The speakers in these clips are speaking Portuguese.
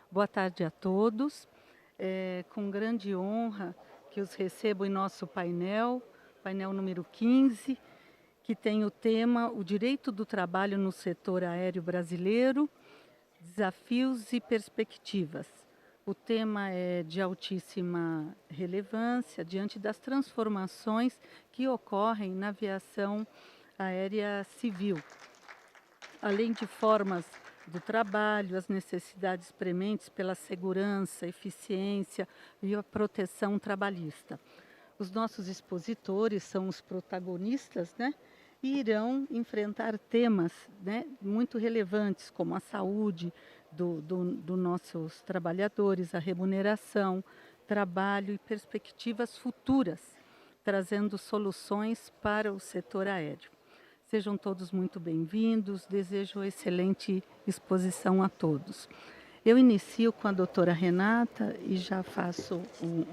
Boa tarde a todos. É com grande honra que os recebo em nosso painel número 15, que tem o tema O Direito do Trabalho no Setor Aéreo Brasileiro, Desafios e Perspectivas. O tema é de altíssima relevância diante das transformações que ocorrem na aviação aérea civil. Além de formas do trabalho, as necessidades prementes pela segurança, eficiência e a proteção trabalhista. Os nossos expositores são os protagonistas, né? E irão enfrentar temas, né, muito relevantes, como a saúde dos nossos trabalhadores, a remuneração, trabalho e perspectivas futuras, trazendo soluções para o setor aéreo. Sejam todos muito bem-vindos, desejo excelente exposição a todos. Eu inicio com a doutora Renata e já faço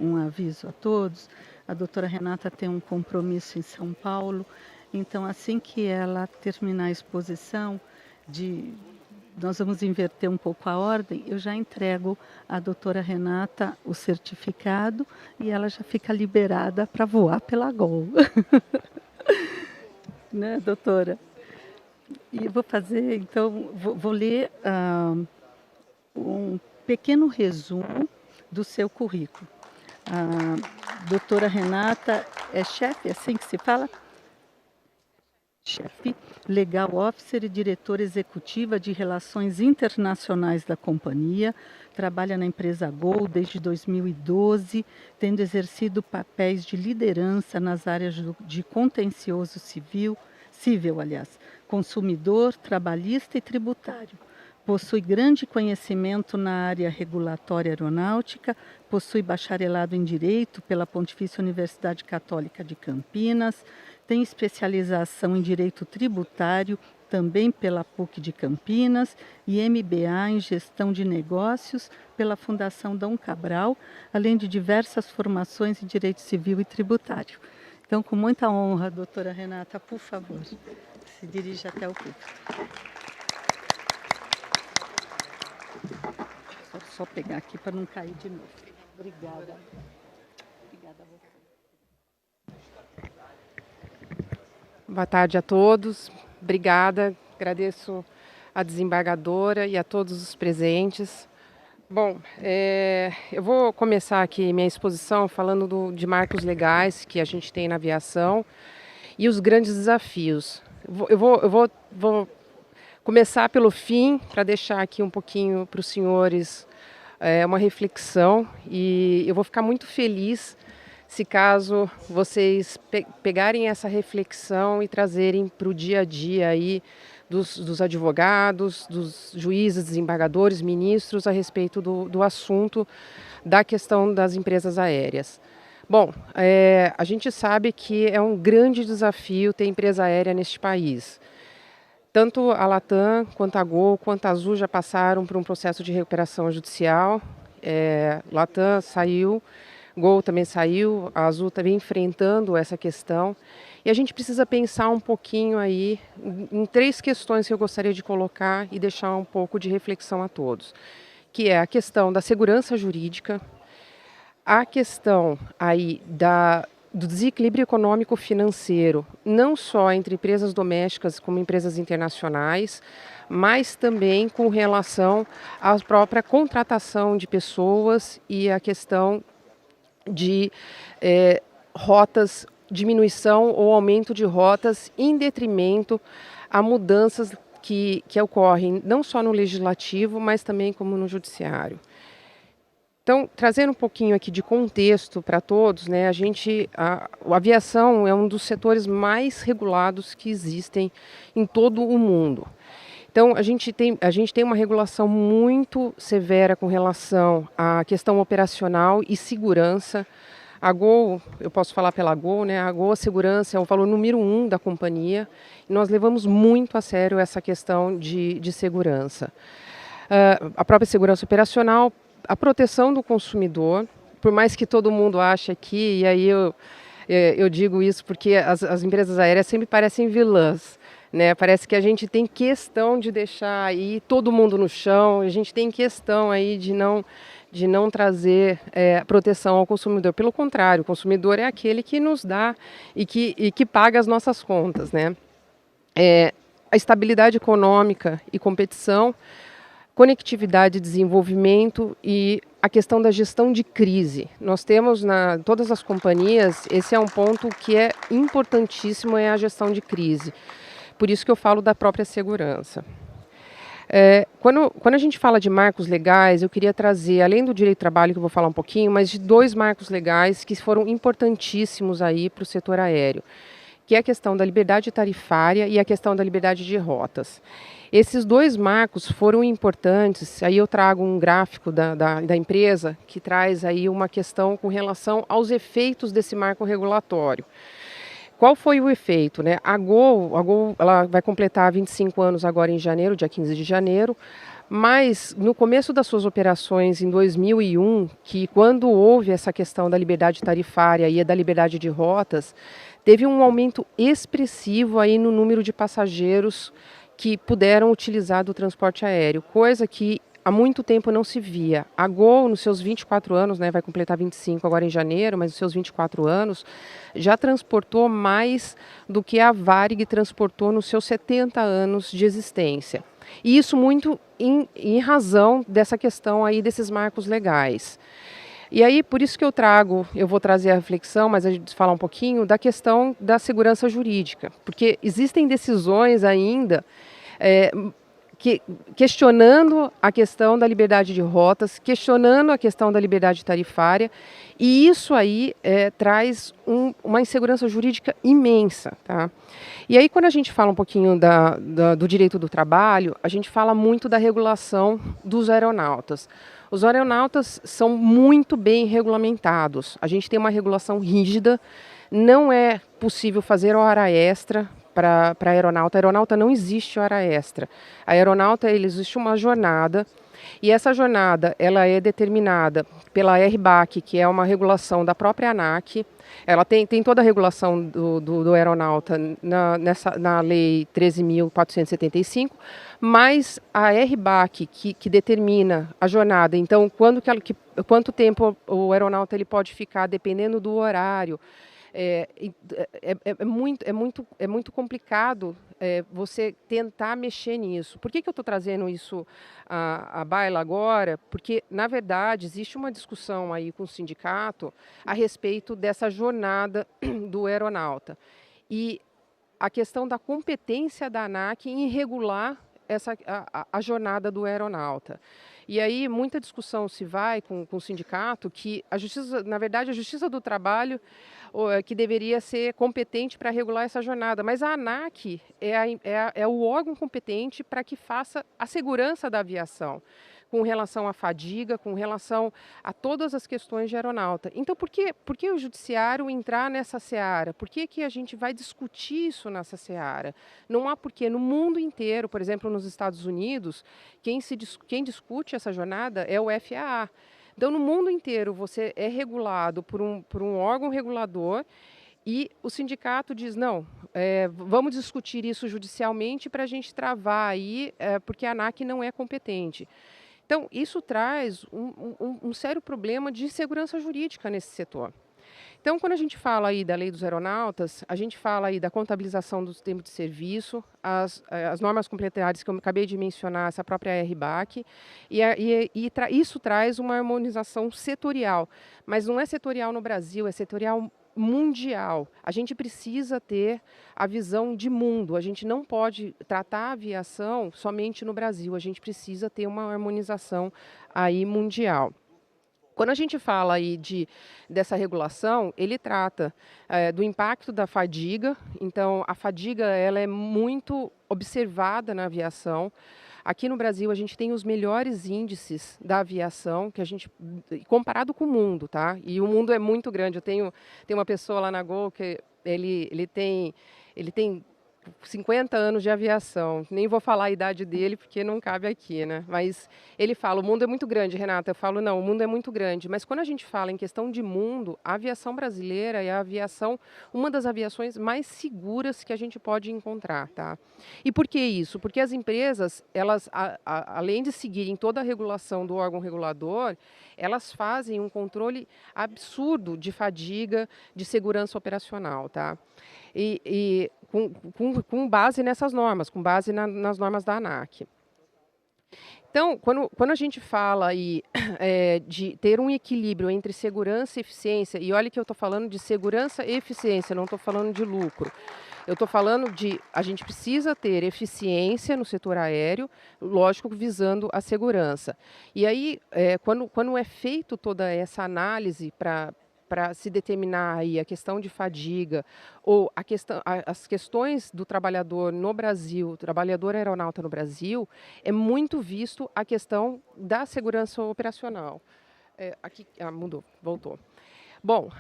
um aviso a todos. A doutora Renata tem um compromisso em São Paulo, então assim que ela terminar a exposição, nós vamos inverter um pouco a ordem, eu já entrego à doutora Renata o certificado e ela já fica liberada para voar pela Gol. Né, doutora? E vou fazer, então, vou ler um pequeno resumo do seu currículo. A doutora Renata é chefe, é assim que se fala? Chefe, Legal Officer e diretora executiva de Relações Internacionais da companhia, trabalha na empresa Gol desde 2012, tendo exercido papéis de liderança nas áreas de contencioso civil, consumidor, trabalhista e tributário. Possui grande conhecimento na área regulatória aeronáutica, possui bacharelado em Direito pela Pontifícia Universidade Católica de Campinas, tem especialização em Direito Tributário, também pela PUC de Campinas, e MBA em Gestão de Negócios pela Fundação Dom Cabral, além de diversas formações em Direito Civil e Tributário. Então, com muita honra, doutora Renata, por favor, se dirija até o público. Só pegar aqui para não cair de novo. Obrigada. Obrigada a você. Boa tarde a todos. Obrigada. Agradeço à desembargadora e a todos os presentes. Bom, eu vou começar aqui minha exposição falando de marcos legais que a gente tem na aviação e os grandes desafios. Eu vou começar pelo fim, para deixar aqui um pouquinho para os senhores uma reflexão, e eu vou ficar muito feliz se caso vocês pegarem essa reflexão e trazerem para o dia a dia aí dos advogados, dos juízes, desembargadores, ministros a respeito do assunto da questão das empresas aéreas. Bom, a gente sabe que é um grande desafio ter empresa aérea neste país. Tanto a Latam, quanto a Gol, quanto a Azul já passaram por um processo de recuperação judicial. Latam saiu, Gol também saiu, a Azul também enfrentando essa questão. E a gente precisa pensar um pouquinho aí em três questões que eu gostaria de colocar e deixar um pouco de reflexão a todos. Que é a questão da segurança jurídica, a questão aí do desequilíbrio econômico-financeiro, não só entre empresas domésticas como empresas internacionais, mas também com relação à própria contratação de pessoas e a questão de rotas, diminuição ou aumento de rotas em detrimento a mudanças que ocorrem não só no legislativo, mas também como no judiciário. Então, trazendo um pouquinho aqui de contexto para todos, né, a aviação é um dos setores mais regulados que existem em todo o mundo. Então, a gente tem uma regulação muito severa com relação à questão operacional e segurança. A Gol, eu posso falar pela Gol, né? A Gol, a segurança é o valor número 1 da companhia e nós levamos muito a sério essa questão de segurança. A própria segurança operacional, a proteção do consumidor, por mais que todo mundo ache aqui, e aí eu digo isso porque as empresas aéreas sempre parecem vilãs, né? Parece que a gente tem questão de deixar aí todo mundo no chão, a gente tem questão aí de não trazer proteção ao consumidor. Pelo contrário, o consumidor é aquele que nos dá e que paga as nossas contas, né? A estabilidade econômica e competição, conectividade e desenvolvimento e a questão da gestão de crise. Nós temos todas as companhias, esse é um ponto que é importantíssimo, é a gestão de crise. Por isso que eu falo da própria segurança. Quando a gente fala de marcos legais, eu queria trazer, além do direito do trabalho, que eu vou falar um pouquinho, mas de 2 marcos legais que foram importantíssimos aí para o setor aéreo, que é a questão da liberdade tarifária e a questão da liberdade de rotas. Esses 2 marcos foram importantes, aí eu trago um gráfico da empresa que traz aí uma questão com relação aos efeitos desse marco regulatório. Qual foi o efeito, né? A Gol ela vai completar 25 anos agora em janeiro, dia 15 de janeiro, mas no começo das suas operações em 2001, que quando houve essa questão da liberdade tarifária e da liberdade de rotas, teve um aumento expressivo aí no número de passageiros que puderam utilizar do transporte aéreo, coisa que há muito tempo não se via. A Gol, nos seus 24 anos, né, vai completar 25 agora em janeiro, mas nos seus 24 anos, já transportou mais do que a Varig transportou nos seus 70 anos de existência. E isso muito em razão dessa questão aí desses marcos legais. E aí, por isso que eu vou trazer a reflexão, mas a gente falar um pouquinho da questão da segurança jurídica, porque existem decisões ainda questionando a questão da liberdade de rotas, questionando a questão da liberdade tarifária, e isso aí traz uma insegurança jurídica imensa, tá? E aí, quando a gente fala um pouquinho do direito do trabalho, a gente fala muito da regulação dos aeronautas. Os aeronautas são muito bem regulamentados. A gente tem uma regulação rígida, não é possível fazer hora extra para a aeronauta. A aeronauta não existe hora extra. A aeronauta, existe uma jornada, e essa jornada ela é determinada pela RBAC, que é uma regulação da própria ANAC. Ela tem toda a regulação do aeronauta na Lei 13.475, mas a RBAC, que determina a jornada, então quanto tempo o aeronauta ele pode ficar, dependendo do horário. É muito complicado você tentar mexer nisso. Por que eu estou trazendo isso à baila agora? Porque, na verdade, existe uma discussão aí com o sindicato a respeito dessa jornada do aeronauta. E a questão da competência da ANAC em regular a jornada do aeronauta. E aí muita discussão se vai com o sindicato que a justiça, na verdade, a Justiça do Trabalho que deveria ser competente para regular essa jornada, mas a ANAC é o órgão competente para que faça a segurança da aviação, com relação à fadiga, com relação a todas as questões de aeronauta. Então, por que o judiciário entrar nessa seara? Por que a gente vai discutir isso nessa seara? Não há porquê. No mundo inteiro, por exemplo, nos Estados Unidos, quem discute essa jornada é o FAA. Então, no mundo inteiro, você é regulado por um órgão regulador e o sindicato diz, não, vamos discutir isso judicialmente para a gente travar aí, porque a ANAC não é competente. Então, isso traz um sério problema de segurança jurídica nesse setor. Então, quando a gente fala aí da lei dos aeronautas, a gente fala aí da contabilização dos tempos de serviço, as normas complementares que eu acabei de mencionar, essa própria RBAC, isso traz uma harmonização setorial, mas não é setorial no Brasil, é setorial mundial. A gente precisa ter a visão de mundo, a gente não pode tratar a aviação somente no Brasil, a gente precisa ter uma harmonização aí mundial. Quando a gente fala aí dessa regulação, ele trata do impacto da fadiga. Então, a fadiga ela é muito observada na aviação. Aqui no Brasil, a gente tem os melhores índices da aviação, que a gente comparado com o mundo, tá? E o mundo é muito grande. Eu tenho uma pessoa lá na Gol que ele tem 50 anos de aviação. Nem vou falar a idade dele, porque não cabe aqui, né? Mas ele fala, o mundo é muito grande, Renata. Eu falo, não, o mundo é muito grande. Mas quando a gente fala em questão de mundo, a aviação brasileira é a aviação, uma das aviações mais seguras que a gente pode encontrar, tá? E por que isso? Porque as empresas, elas, além de seguirem toda a regulação do órgão regulador, elas fazem um controle absurdo de fadiga, de segurança operacional, tá? E com base nessas normas, com base nas normas da ANAC. Então, quando a gente fala aí de ter um equilíbrio entre segurança e eficiência, e olha que eu estou falando de segurança e eficiência, não estou falando de lucro. Eu estou falando de a gente precisa ter eficiência no setor aéreo, lógico, visando a segurança. E aí, quando é feito toda essa análise para se determinar aí a questão de fadiga ou as questões do trabalhador no Brasil, trabalhador aeronauta no Brasil, é muito visto a questão da segurança operacional. Aqui, mudou, voltou. Bom,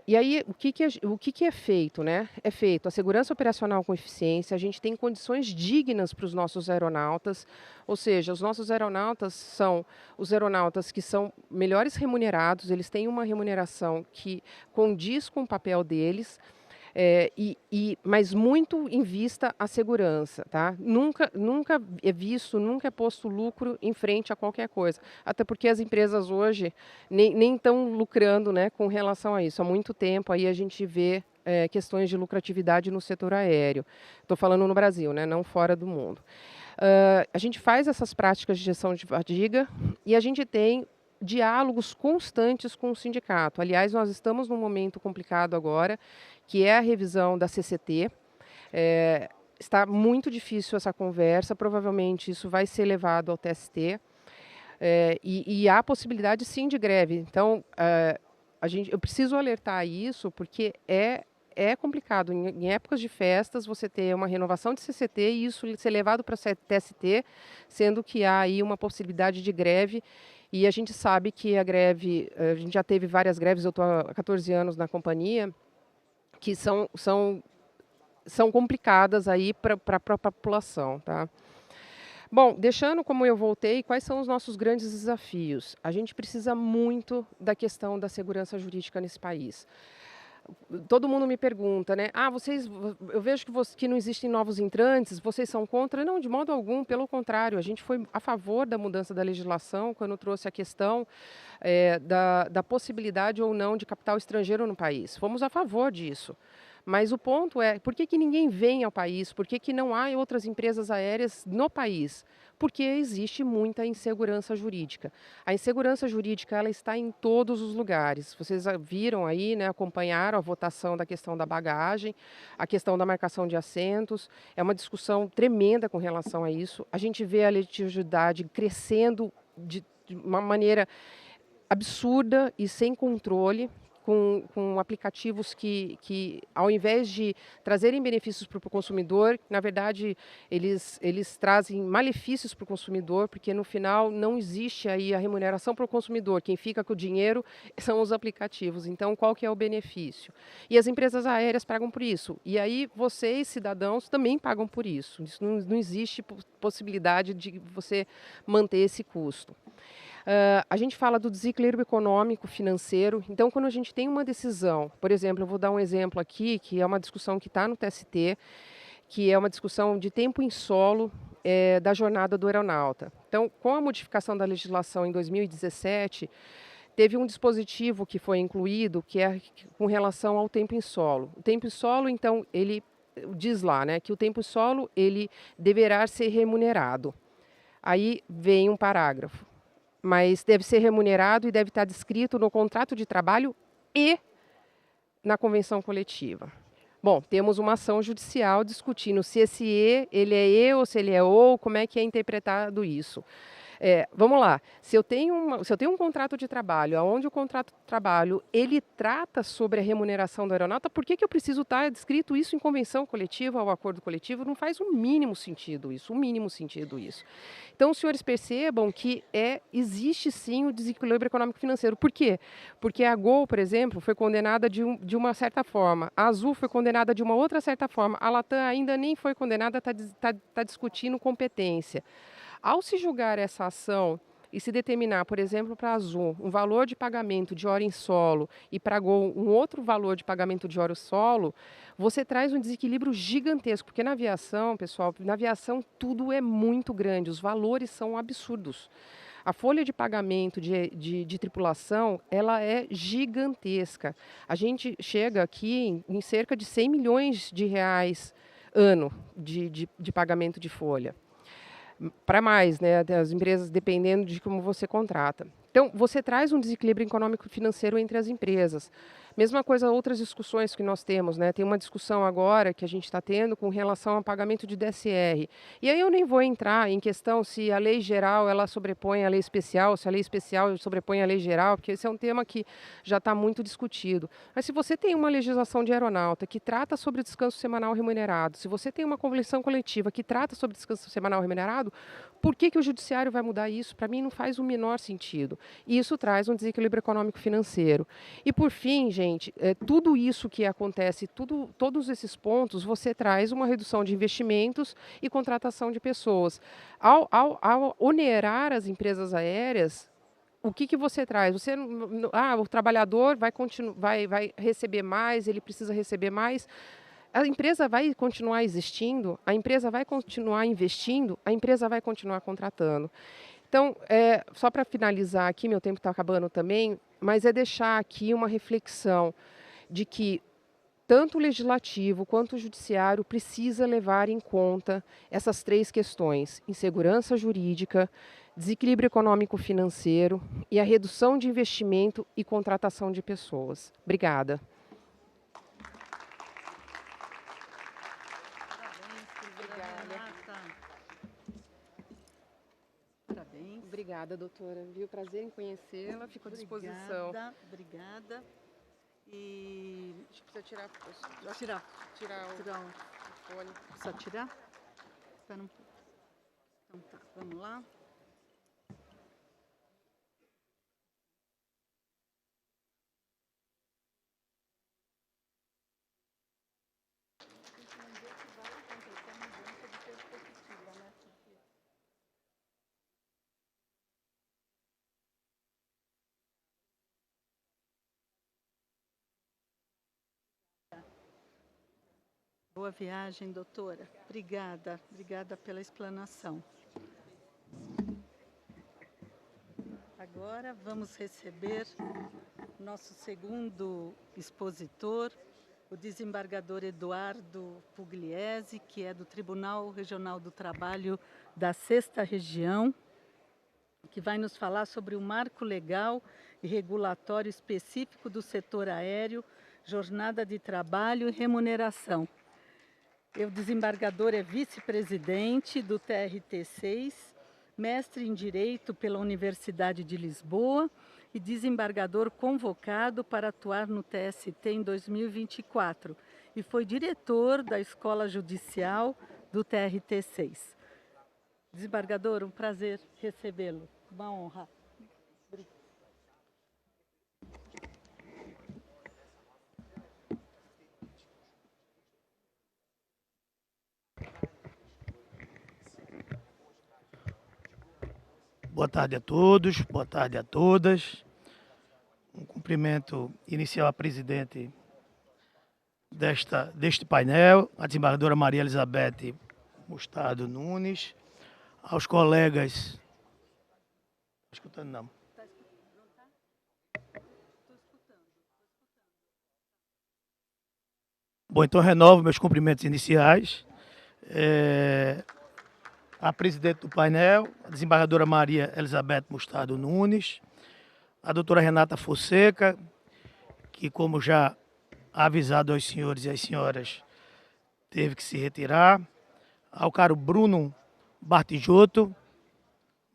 e aí o que é feito, né? É feito a segurança operacional com eficiência, a gente tem condições dignas para os nossos aeronautas, ou seja, os nossos aeronautas são os aeronautas que são melhores remunerados, eles têm uma remuneração que condiz com o papel deles, mas muito em vista a segurança, tá? Nunca é visto, nunca é posto lucro em frente a qualquer coisa. Até porque as empresas hoje nem estão lucrando, né, com relação a isso. Há muito tempo aí a gente vê questões de lucratividade no setor aéreo. Estou falando no Brasil, né, não fora do mundo. A gente faz essas práticas de gestão de fadiga e a gente tem diálogos constantes com o sindicato. Aliás, nós estamos num momento complicado agora, que é a revisão da CCT. Está muito difícil essa conversa, provavelmente isso vai ser levado ao TST, e há possibilidade sim de greve. Então, eu preciso alertar isso, porque é complicado, em épocas de festas, você ter uma renovação de CCT e isso ser levado para a TST, sendo que há aí uma possibilidade de greve. E a gente sabe que a greve, a gente já teve várias greves, eu estou há 14 anos na companhia, que são complicadas aí para a população, tá? Bom, deixando como eu voltei, quais são os nossos grandes desafios? A gente precisa muito da questão da segurança jurídica nesse país. Todo mundo me pergunta, né? Eu vejo que não existem novos entrantes, vocês são contra? Não, de modo algum, pelo contrário, a gente foi a favor da mudança da legislação quando trouxe a questão da possibilidade ou não de capital estrangeiro no país. Fomos a favor disso. Mas o ponto é, por que ninguém vem ao país? Por que não há outras empresas aéreas no país? Porque existe muita insegurança jurídica. A insegurança jurídica ela está em todos os lugares. Vocês viram aí, né, acompanharam a votação da questão da bagagem, a questão da marcação de assentos. É uma discussão tremenda com relação a isso. A gente vê a litigiosidade crescendo de uma maneira absurda e sem controle, com aplicativos que, ao invés de trazerem benefícios para o consumidor, na verdade, eles trazem malefícios para o consumidor, porque no final não existe aí a remuneração para o consumidor. Quem fica com o dinheiro são os aplicativos. Então, qual que é o benefício? E as empresas aéreas pagam por isso. E aí, vocês, cidadãos, também pagam por isso. Isso não existe possibilidade de você manter esse custo. A gente fala do desequilíbrio econômico, financeiro. Então, quando a gente tem uma decisão, por exemplo, eu vou dar um exemplo aqui, que é uma discussão que está no TST, que é uma discussão de tempo em solo da jornada do aeronauta. Então, com a modificação da legislação em 2017, teve um dispositivo que foi incluído, que é com relação ao tempo em solo. O tempo em solo, então, ele diz lá, né, que o tempo em solo, ele deverá ser remunerado. Aí vem um parágrafo. Mas deve ser remunerado e deve estar descrito no contrato de trabalho e na convenção coletiva. Bom, temos uma ação judicial discutindo se esse ele é ou se ele é ou, como é que é interpretado isso. Vamos lá, se eu tenho um contrato de trabalho, onde o contrato de trabalho ele trata sobre a remuneração do aeronauta, por que eu preciso estar descrito isso em convenção coletiva ou acordo coletivo? Não faz o mínimo sentido isso, Então, os senhores percebam que existe sim o desequilíbrio econômico financeiro. Por quê? Porque a Gol, por exemplo, foi condenada de uma certa forma, a Azul foi condenada de uma outra certa forma, a Latam ainda nem foi condenada, está discutindo competência. Ao se julgar essa ação e se determinar, por exemplo, para a Azul, um valor de pagamento de hora em solo e para a Gol um outro valor de pagamento de hora em solo, você traz um desequilíbrio gigantesco, porque na aviação, pessoal, tudo é muito grande, os valores são absurdos. A folha de pagamento de tripulação, ela é gigantesca. A gente chega aqui em cerca de 100 milhões de reais ano de pagamento de folha. Para mais, né, das empresas, dependendo de como você contrata. Então, você traz um desequilíbrio econômico e financeiro entre as empresas. Mesma coisa, outras discussões que nós temos, né? Tem uma discussão agora que a gente está tendo com relação ao pagamento de DSR. E aí eu nem vou entrar em questão se a lei geral ela sobrepõe a lei especial, se a lei especial sobrepõe a lei geral, porque esse é um tema que já está muito discutido. Mas se você tem uma legislação de aeronauta que trata sobre o descanso semanal remunerado, se você tem uma convenção coletiva que trata sobre descanso semanal remunerado, por que o judiciário vai mudar isso? Para mim não faz o menor sentido. E isso traz um desequilíbrio econômico financeiro. E por fim, gente, tudo isso que acontece, todos esses pontos, você traz uma redução de investimentos e contratação de pessoas. Ao onerar as empresas aéreas, o que você traz? O trabalhador vai receber mais, ele precisa receber mais. A empresa vai continuar existindo, a empresa vai continuar investindo, a empresa vai continuar contratando. Então, só para finalizar aqui, meu tempo está acabando também, mas é deixar aqui uma reflexão de que tanto o legislativo quanto o judiciário precisa levar em conta essas três questões: insegurança jurídica, desequilíbrio econômico-financeiro e a redução de investimento e contratação de pessoas. Obrigada. Obrigada, doutora. Viu? Prazer em conhecê-la. Fico à disposição. Obrigada. E Acho que precisa tirar o fone. Só tirar? Espera um pouco. Então tá, vamos lá. Boa viagem, doutora. Obrigada pela explanação. Agora vamos receber nosso segundo expositor, o desembargador Eduardo Pugliese, que é do Tribunal Regional do Trabalho da 6ª Região, que vai nos falar sobre o marco legal e regulatório específico do setor aéreo, jornada de trabalho e remuneração. O desembargador é vice-presidente do TRT6, mestre em Direito pela Universidade de Lisboa e desembargador convocado para atuar no TST em 2024 e foi diretor da Escola Judicial do TRT6. Desembargador, um prazer recebê-lo, uma honra. Boa tarde a todos, boa tarde a todas. Um cumprimento inicial à presidente deste painel, a desembargadora Maria Elizabeth Mostardo Nunes, aos colegas... Não estou escutando, não. Bom, então renovo meus cumprimentos iniciais. A presidente do painel, a desembargadora Maria Elizabeth Mostardo Nunes, a doutora Renata Fonseca, que, como já avisado aos senhores e às senhoras, teve que se retirar, ao caro Bruno Bartijotto,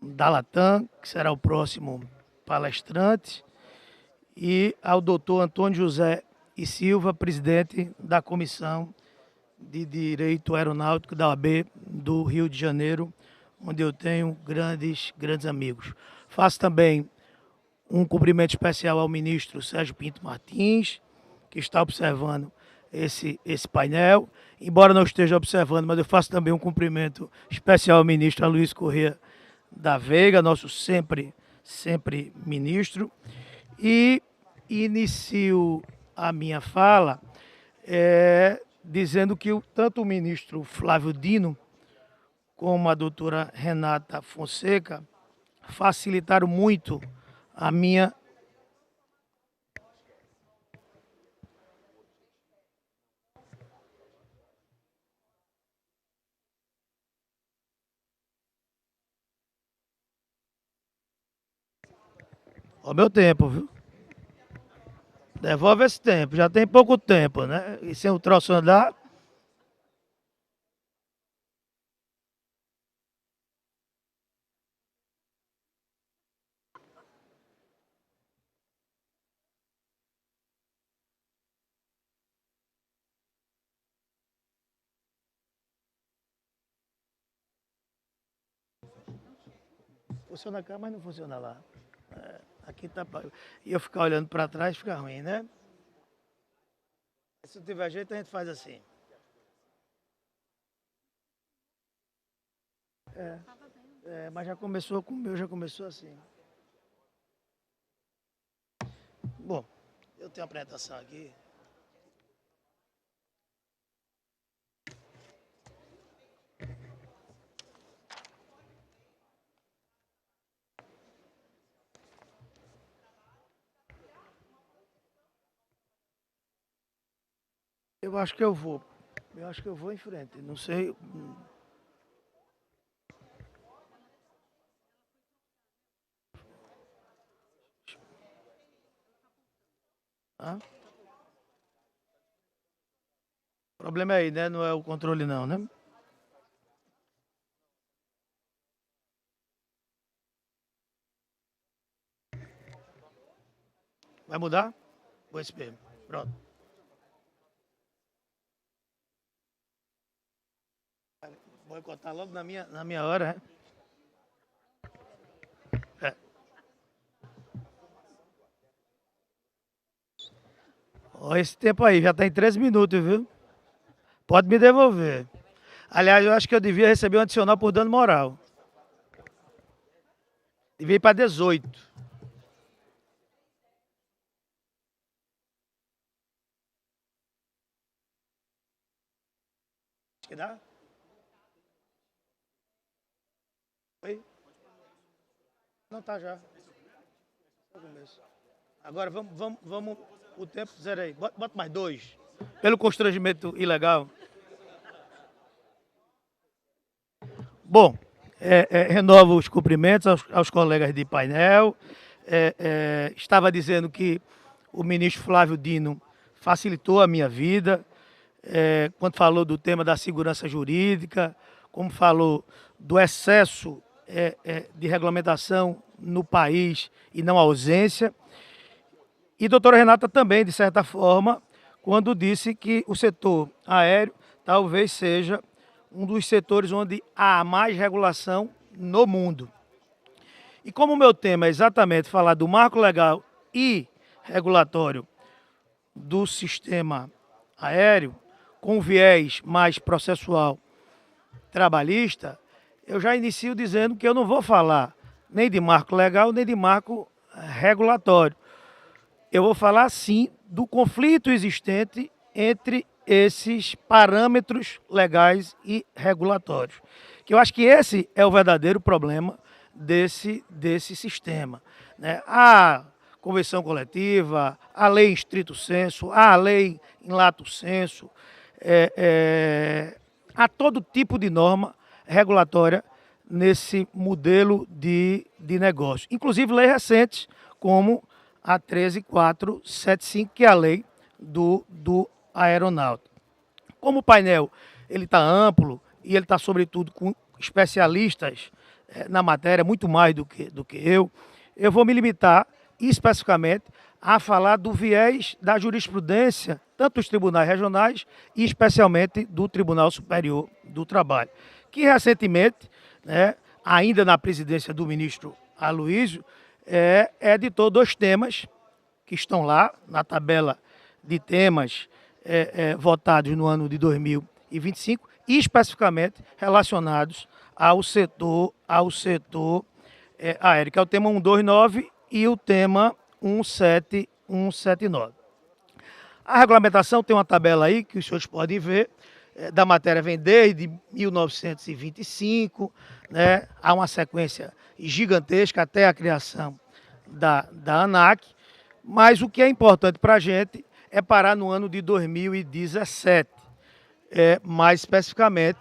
da Latam, que será o próximo palestrante, e ao doutor Antônio José e Silva, presidente da Comissão de Direito Aeronáutico da OAB do Rio de Janeiro, onde eu tenho grandes amigos. Faço também um cumprimento especial ao ministro Sérgio Pinto Martins, que está observando esse painel. Embora não esteja observando, mas eu faço também um cumprimento especial ao ministro Aloysio Corrêa da Veiga, nosso sempre ministro. E inicio a minha fala dizendo que tanto o ministro Flávio Dino como a doutora Renata Fonseca facilitaram muito a minha o meu tempo, viu? Devolve esse tempo, já tem pouco tempo, né? E sem o troço andar. Funciona cá, mas não funciona lá. Aqui tá. E eu ficar olhando para trás fica ruim, né? Se não tiver jeito, a gente faz assim. Mas já começou com o meu, já começou assim. Bom, eu tenho uma apresentação aqui. Eu acho que eu vou. Eu acho que eu vou em frente. Não sei. Ah? O problema é aí, né? Não é o controle não, né? Vai mudar? Vou esperar. Pronto. Boicotar logo na minha hora, né? Ó, esse tempo aí, já tem 13 minutos, viu? Pode me devolver. Aliás, eu acho que eu devia receber um adicional por dano moral. Devia ir para 18. Acho que dá? Oi? Não, tá já. Agora vamos o tempo zero aí. Bota mais 2. Pelo constrangimento ilegal. Bom, renovo os cumprimentos aos colegas de painel. Estava dizendo que o ministro Flávio Dino facilitou a minha vida, quando falou do tema da segurança jurídica, como falou do excesso de regulamentação no país e não ausência. E a doutora Renata também, de certa forma, quando disse que o setor aéreo talvez seja um dos setores onde há mais regulação no mundo. E como o meu tema é exatamente falar do marco legal e regulatório do sistema aéreo, com viés mais processual trabalhista, eu já inicio dizendo que eu não vou falar nem de marco legal, nem de marco regulatório. Eu vou falar, sim, do conflito existente entre esses parâmetros legais e regulatórios. Que eu acho que esse é o verdadeiro problema desse sistema, né? A convenção coletiva, a lei em estrito sensu, a lei em lato sensu, há todo tipo de norma regulatória nesse modelo de negócio. Inclusive leis recentes, como a 13475, que é a lei do aeronáutico. Como o painel ele está amplo e ele está, sobretudo, com especialistas na matéria, muito mais do que eu vou me limitar especificamente a falar do viés da jurisprudência, tanto dos tribunais regionais e especialmente do Tribunal Superior do Trabalho, que recentemente, né, ainda na presidência do ministro Aloysio, editou 2 temas que estão lá na tabela de temas votados no ano de 2025, e especificamente relacionados ao setor aéreo, que é o tema 129 e o tema 179. A regulamentação tem uma tabela aí que os senhores podem ver, da matéria vem desde 1925, né? Há uma sequência gigantesca até a criação da ANAC, mas o que é importante para a gente é parar no ano de 2017, mais especificamente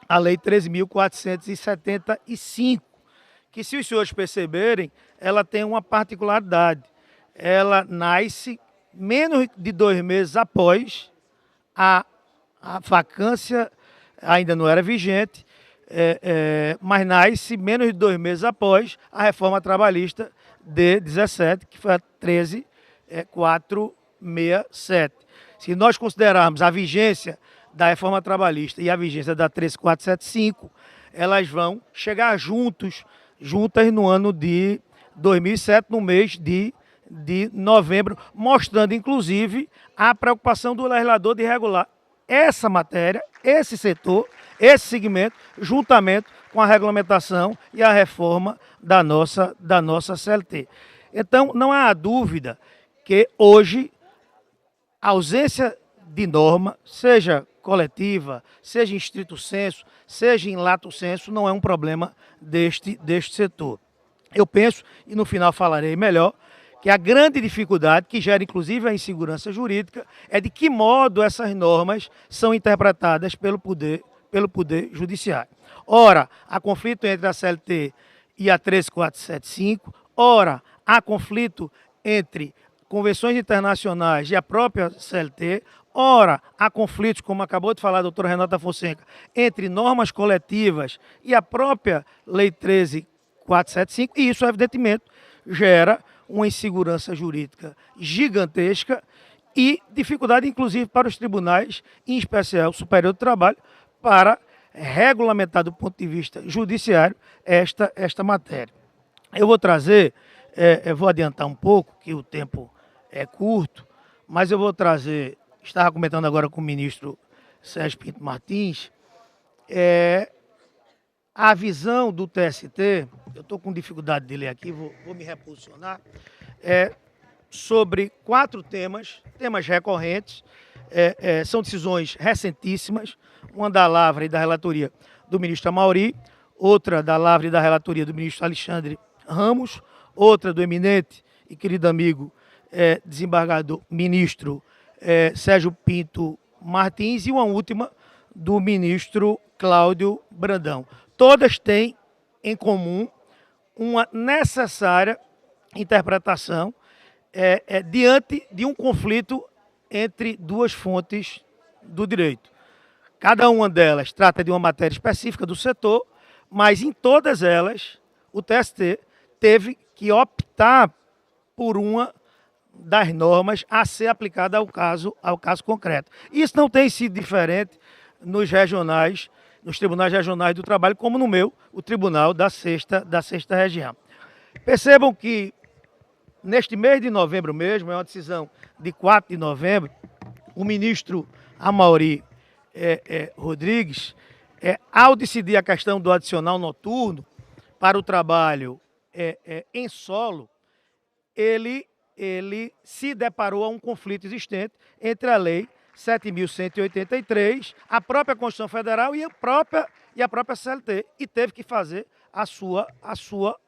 a Lei 13.475, que, se os senhores perceberem, ela tem uma particularidade. Ela nasce menos de 2 meses após a vacância, ainda não era vigente, mas nasce menos de 2 meses após a reforma trabalhista de 17, que foi a 13.467. Se nós considerarmos a vigência da reforma trabalhista e a vigência da 13.475, elas vão chegar juntas no ano de 2007, no mês de novembro, mostrando inclusive a preocupação do legislador de regular essa matéria, esse setor, esse segmento, juntamente com a regulamentação e a reforma da nossa CLT. Então, não há dúvida que hoje a ausência de norma, seja coletiva, seja em estrito sensu, seja em lato sensu, não é um problema deste setor. Eu penso, e no final falarei melhor, que a grande dificuldade, que gera inclusive a insegurança jurídica, é de que modo essas normas são interpretadas pelo Poder Judiciário. Ora, há conflito entre a CLT e a 13475, ora, há conflito entre convenções internacionais e a própria CLT, ora, há conflitos, como acabou de falar a doutora Renata Fonseca, entre normas coletivas e a própria Lei 13.475, e isso, evidentemente, gera uma insegurança jurídica gigantesca e dificuldade, inclusive, para os tribunais, em especial o Superior do Trabalho, para regulamentar do ponto de vista judiciário esta matéria. Eu vou trazer, eu vou adiantar um pouco, que o tempo é curto, mas eu vou trazer, estava comentando agora com o ministro Sérgio Pinto Martins, a visão do TST, eu estou com dificuldade de ler aqui, vou me reposicionar, sobre 4 temas recorrentes, são decisões recentíssimas, uma da Lavra e da relatoria do ministro Amaury, outra da Lavra e da relatoria do ministro Alexandre Ramos, outra do eminente e querido amigo desembargador ministro Sérgio Pinto Martins, e uma última do ministro Cláudio Brandão. Todas têm em comum uma necessária interpretação diante de um conflito entre 2 fontes do direito. Cada uma delas trata de uma matéria específica do setor, mas em todas elas o TST teve que optar por uma das normas a ser aplicada ao caso concreto. Isso não tem sido diferente nos tribunais regionais do trabalho, como no meu, o Tribunal da Sexta Região. Percebam que neste mês de novembro mesmo, é uma decisão de 4 de novembro, o ministro Amaury Rodrigues, ao decidir a questão do adicional noturno para o trabalho em solo, ele se deparou a um conflito existente entre a Lei 7.183, a própria Constituição Federal e a própria CLT, e teve que fazer a sua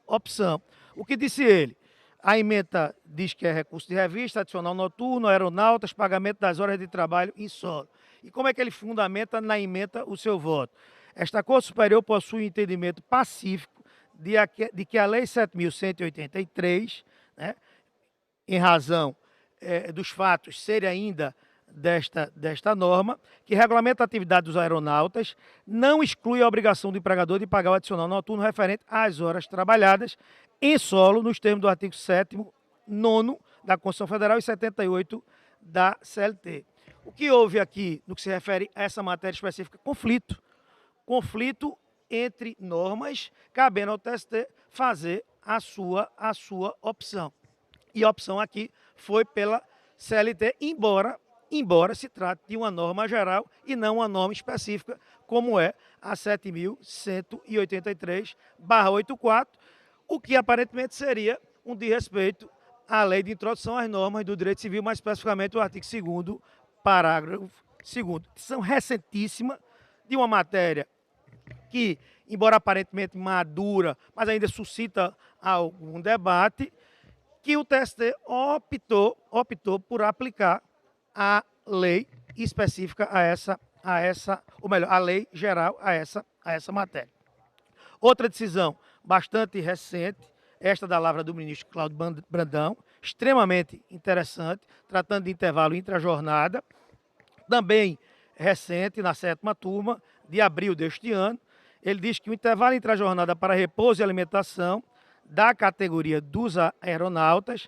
opção. O que disse ele? A ementa diz que é recurso de revista, adicional noturno, aeronautas, pagamento das horas de trabalho em solo. E como é que ele fundamenta na ementa o seu voto? Esta Corte Superior possui um entendimento pacífico de que a Lei 7.183, né, em razão dos fatos serem ainda desta norma, que regulamenta a atividade dos aeronautas, não exclui a obrigação do empregador de pagar o adicional noturno referente às horas trabalhadas em solo, nos termos do artigo 7º, 9º da Constituição Federal e 78 da CLT. O que houve aqui, no que se refere a essa matéria específica? Conflito entre normas, cabendo ao TST fazer a sua opção. E a opção aqui foi pela CLT, embora se trate de uma norma geral e não uma norma específica, como é a 7.183/84, o que aparentemente seria um desrespeito à Lei de Introdução às Normas do Direito Civil, mais especificamente o artigo 2º, parágrafo 2º. Decisão recentíssima de uma matéria que, embora aparentemente madura, mas ainda suscita algum debate, que o TST optou por aplicar a lei específica a lei geral a essa matéria. Outra decisão bastante recente, esta da lavra do ministro Cláudio Brandão, extremamente interessante, tratando de intervalo intrajornada, também recente, na 7ª turma, de abril deste ano. Ele diz que o intervalo intrajornada para repouso e alimentação da categoria dos aeronautas,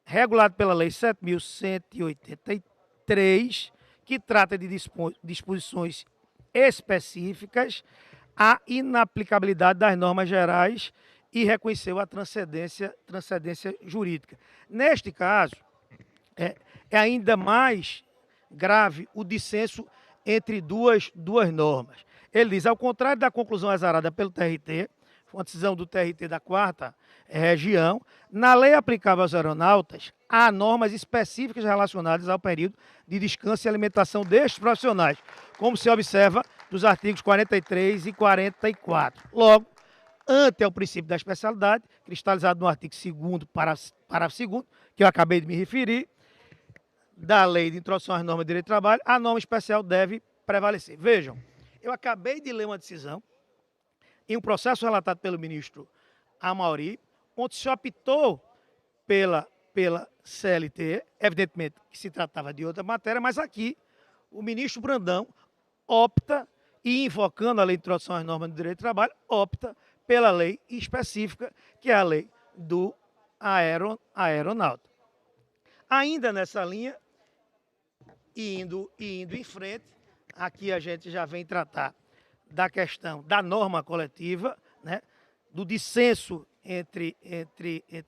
regulado pela Lei 7.183, que trata de disposições específicas, a inaplicabilidade das normas gerais e reconheceu a transcendência jurídica. Neste caso, é ainda mais grave o dissenso entre duas normas. Ele diz, ao contrário da conclusão exarada pelo TRT, uma decisão do TRT da 4ª região, na lei aplicável aos aeronautas, há normas específicas relacionadas ao período de descanso e alimentação destes profissionais, como se observa nos artigos 43 e 44. Logo, ante ao princípio da especialidade, cristalizado no artigo 2º, parágrafo 2º, que eu acabei de me referir, da Lei de Introdução às Normas de Direito do Trabalho, a norma especial deve prevalecer. Vejam, eu acabei de ler uma decisão em um processo relatado pelo ministro Amauri, onde se optou pela CLT, evidentemente que se tratava de outra matéria, mas aqui o ministro Brandão opta, e invocando a Lei de Introdução às Normas do Direito do Trabalho, opta pela lei específica, que é a lei do aeronauta. Ainda nessa linha, indo em frente, aqui a gente já vem tratar da questão da norma coletiva, né, do dissenso entre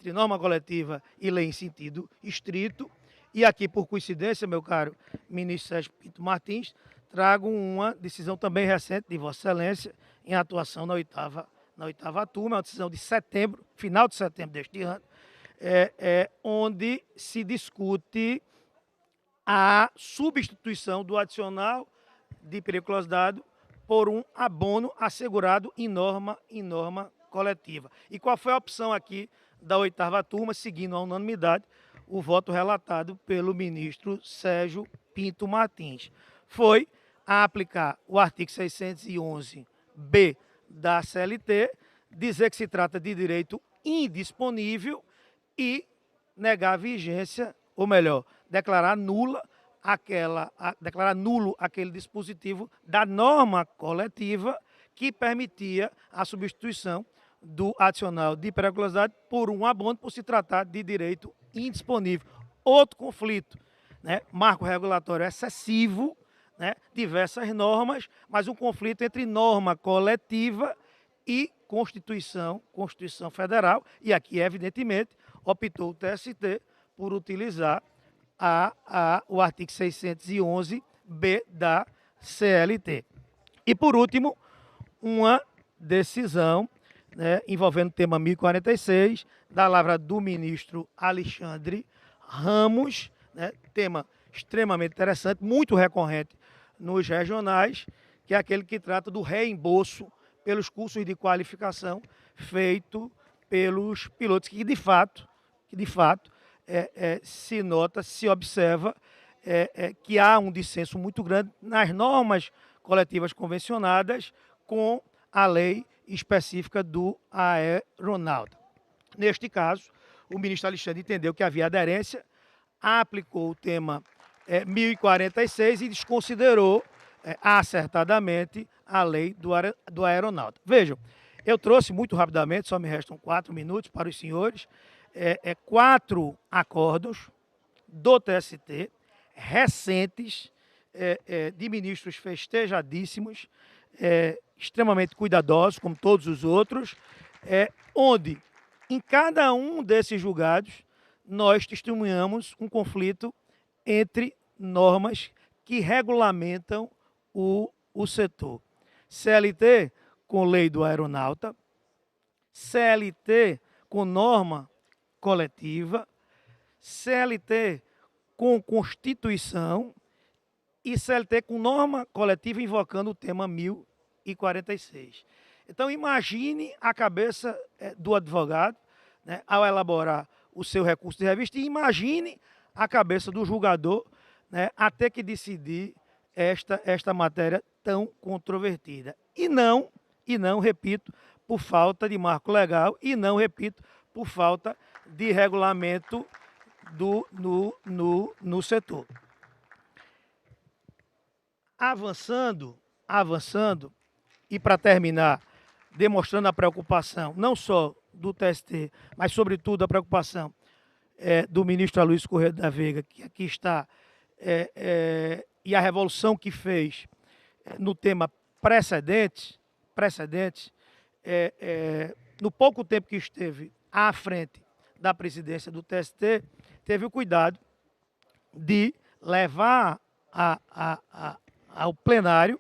norma coletiva e lei em sentido estrito. E aqui, por coincidência, meu caro ministro Sérgio Pinto Martins, trago uma decisão também recente de Vossa Excelência, em atuação na 8ª turma, uma decisão de setembro, final de setembro deste ano, onde se discute a substituição do adicional de periculosidade por um abono assegurado em norma coletiva. E qual foi a opção aqui da 8ª turma, seguindo a unanimidade, o voto relatado pelo ministro Sérgio Pinto Martins? Foi a aplicar o artigo 611-B da CLT, dizer que se trata de direito indisponível e negar a vigência, ou melhor, declarar nulo aquele dispositivo da norma coletiva que permitia a substituição do adicional de periculosidade por um abono, por se tratar de direito indisponível. Outro conflito, né? Marco regulatório excessivo, né? Diversas normas, mas um conflito entre norma coletiva e Constituição Federal, e aqui, evidentemente, optou o TST por utilizar o artigo 611-B da CLT. E, por último, uma decisão, né, envolvendo o tema 1046, da lavra do ministro Alexandre Ramos, né, tema extremamente interessante, muito recorrente nos regionais, que é aquele que trata do reembolso pelos cursos de qualificação feito pelos pilotos, que de fato se nota, se observa que há um dissenso muito grande nas normas coletivas convencionadas com a lei específica do aeronauta. Neste caso, o ministro Alexandre entendeu que havia aderência, aplicou o tema 1046 e desconsiderou acertadamente a lei do aeronáutico. Vejam, eu trouxe muito rapidamente, só me restam 4 minutos para os senhores, 4 acordos do TST, recentes, de ministros festejadíssimos, extremamente cuidadosos, como todos os outros, onde, em cada um desses julgados, nós testemunhamos um conflito entre normas que regulamentam o setor. CLT com lei do aeronauta, CLT com norma coletiva, CLT com Constituição e CLT com norma coletiva invocando o tema 1046. Então, imagine a cabeça do advogado, né, ao elaborar o seu recurso de revista, e imagine a cabeça do julgador, né, a ter que decidir esta matéria tão controvertida. E não, repito, por falta de marco legal e não, repito, por falta de regulamento no setor. Avançando, e para terminar, demonstrando a preocupação, não só do TST, mas sobretudo a preocupação do ministro Aloysio Corrêa da Veiga, que aqui está, e a revolução que fez no tema precedente, no pouco tempo que esteve à frente da presidência do TST, teve o cuidado de levar ao plenário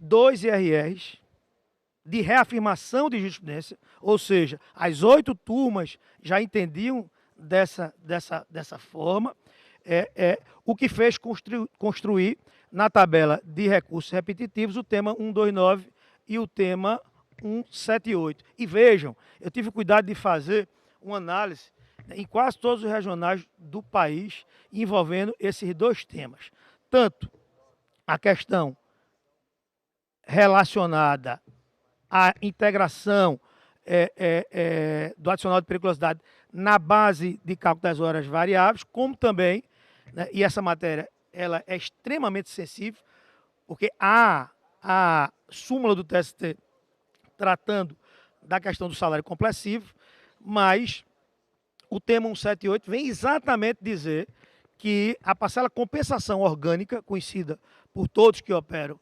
2 IRRs de reafirmação de jurisprudência, ou seja, as 8 turmas já entendiam dessa forma, o que fez construir na tabela de recursos repetitivos o tema 129 e o tema 178. E vejam, eu tive cuidado de fazer uma análise em quase todos os regionais do país envolvendo esses 2 temas. Tanto a questão relacionada à integração do adicional de periculosidade na base de cálculo das horas variáveis, como também, né, e essa matéria ela é extremamente sensível, porque a súmula do TST tratando da questão do salário complessivo, mas o tema 178 vem exatamente dizer que a parcela compensação orgânica, conhecida por todos que operam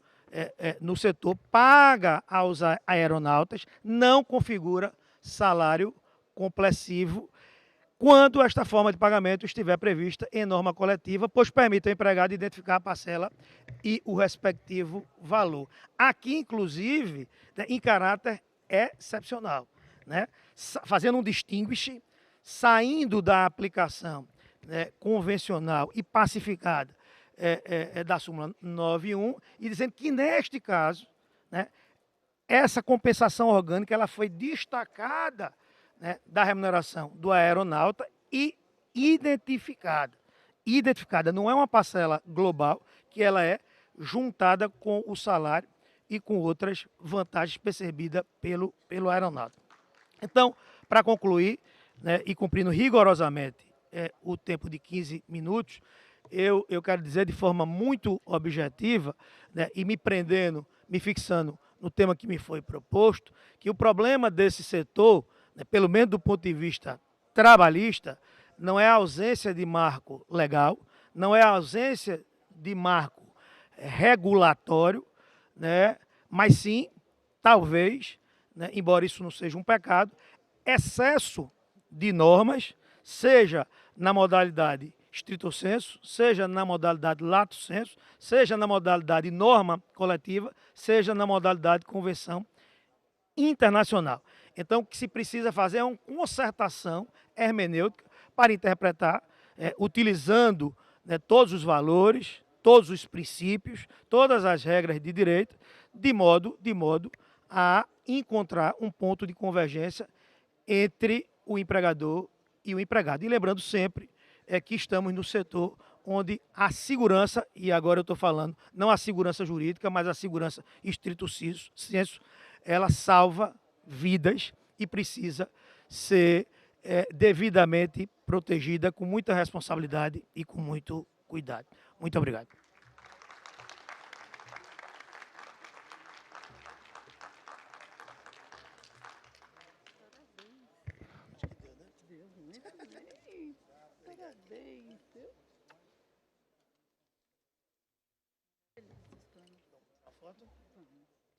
no setor, paga aos aeronautas, não configura salário complessivo quando esta forma de pagamento estiver prevista em norma coletiva, pois permite ao empregado identificar a parcela e o respectivo valor. Aqui, inclusive, né, em caráter excepcional, né, fazendo um distinguish, saindo da aplicação convencional e pacificada da súmula 9.1 e dizendo que, neste caso, né, essa compensação orgânica ela foi destacada, né, da remuneração do aeronauta e identificada. Não é uma parcela global, que ela é juntada com o salário e com outras vantagens percebidas pelo aeronauta. Então, para concluir, né, e cumprindo rigorosamente o tempo de 15 minutos, eu quero dizer de forma muito objetiva, né, e me fixando no tema que me foi proposto, que o problema desse setor, né, pelo menos do ponto de vista trabalhista, não é a ausência de marco legal, não é a ausência de marco regulatório, né, mas sim, talvez, né, embora isso não seja um pecado, excesso de normas, seja na modalidade stricto sensu, seja na modalidade lato sensu, seja na modalidade norma coletiva, seja na modalidade convenção internacional. Então, o que se precisa fazer é uma concertação hermenêutica para interpretar, utilizando, né, todos os valores, todos os princípios, todas as regras de direito, de modo a encontrar um ponto de convergência entre o empregador e o empregado. E lembrando sempre que estamos no setor onde a segurança, e agora eu estou falando não a segurança jurídica, mas a segurança stricto sensu, ela salva vidas e precisa ser devidamente protegida com muita responsabilidade e com muito cuidado. Muito obrigado. Parabéns, viu?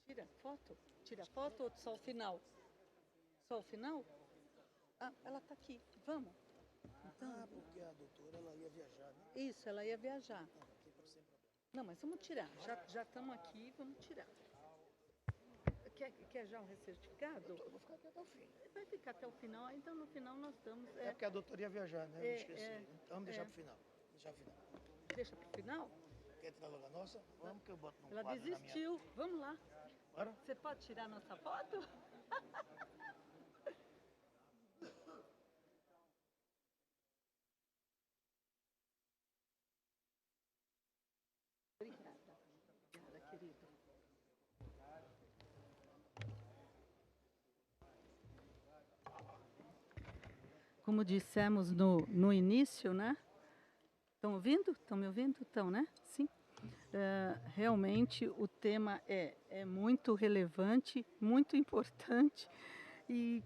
Tira foto? Tira foto ou só o final? Só o final? Ah, ela está aqui. Vamos. Então, Porque a doutora ela ia viajar, né? isso, ela ia viajar. Não, mas vamos tirar. Já estamos aqui, vamos tirar. Quer já um certificado? Eu vou ficar aqui até o fim. Vai ficar até o final, então no final nós damos. É porque a doutora ia viajar, né? Eu esqueci. Então vamos deixar é. pro final. Deixa pro final. Deixa pro final? Quer tirar logo a nossa? Vamos que eu boto no Ela quadro desistiu. Vamos lá. Bora? Você pode tirar nossa foto? Obrigada. Obrigada, querido. Como dissemos no início, né? Estão ouvindo? Estão me ouvindo? Estão, né? Sim. Realmente o tema é muito relevante, muito importante e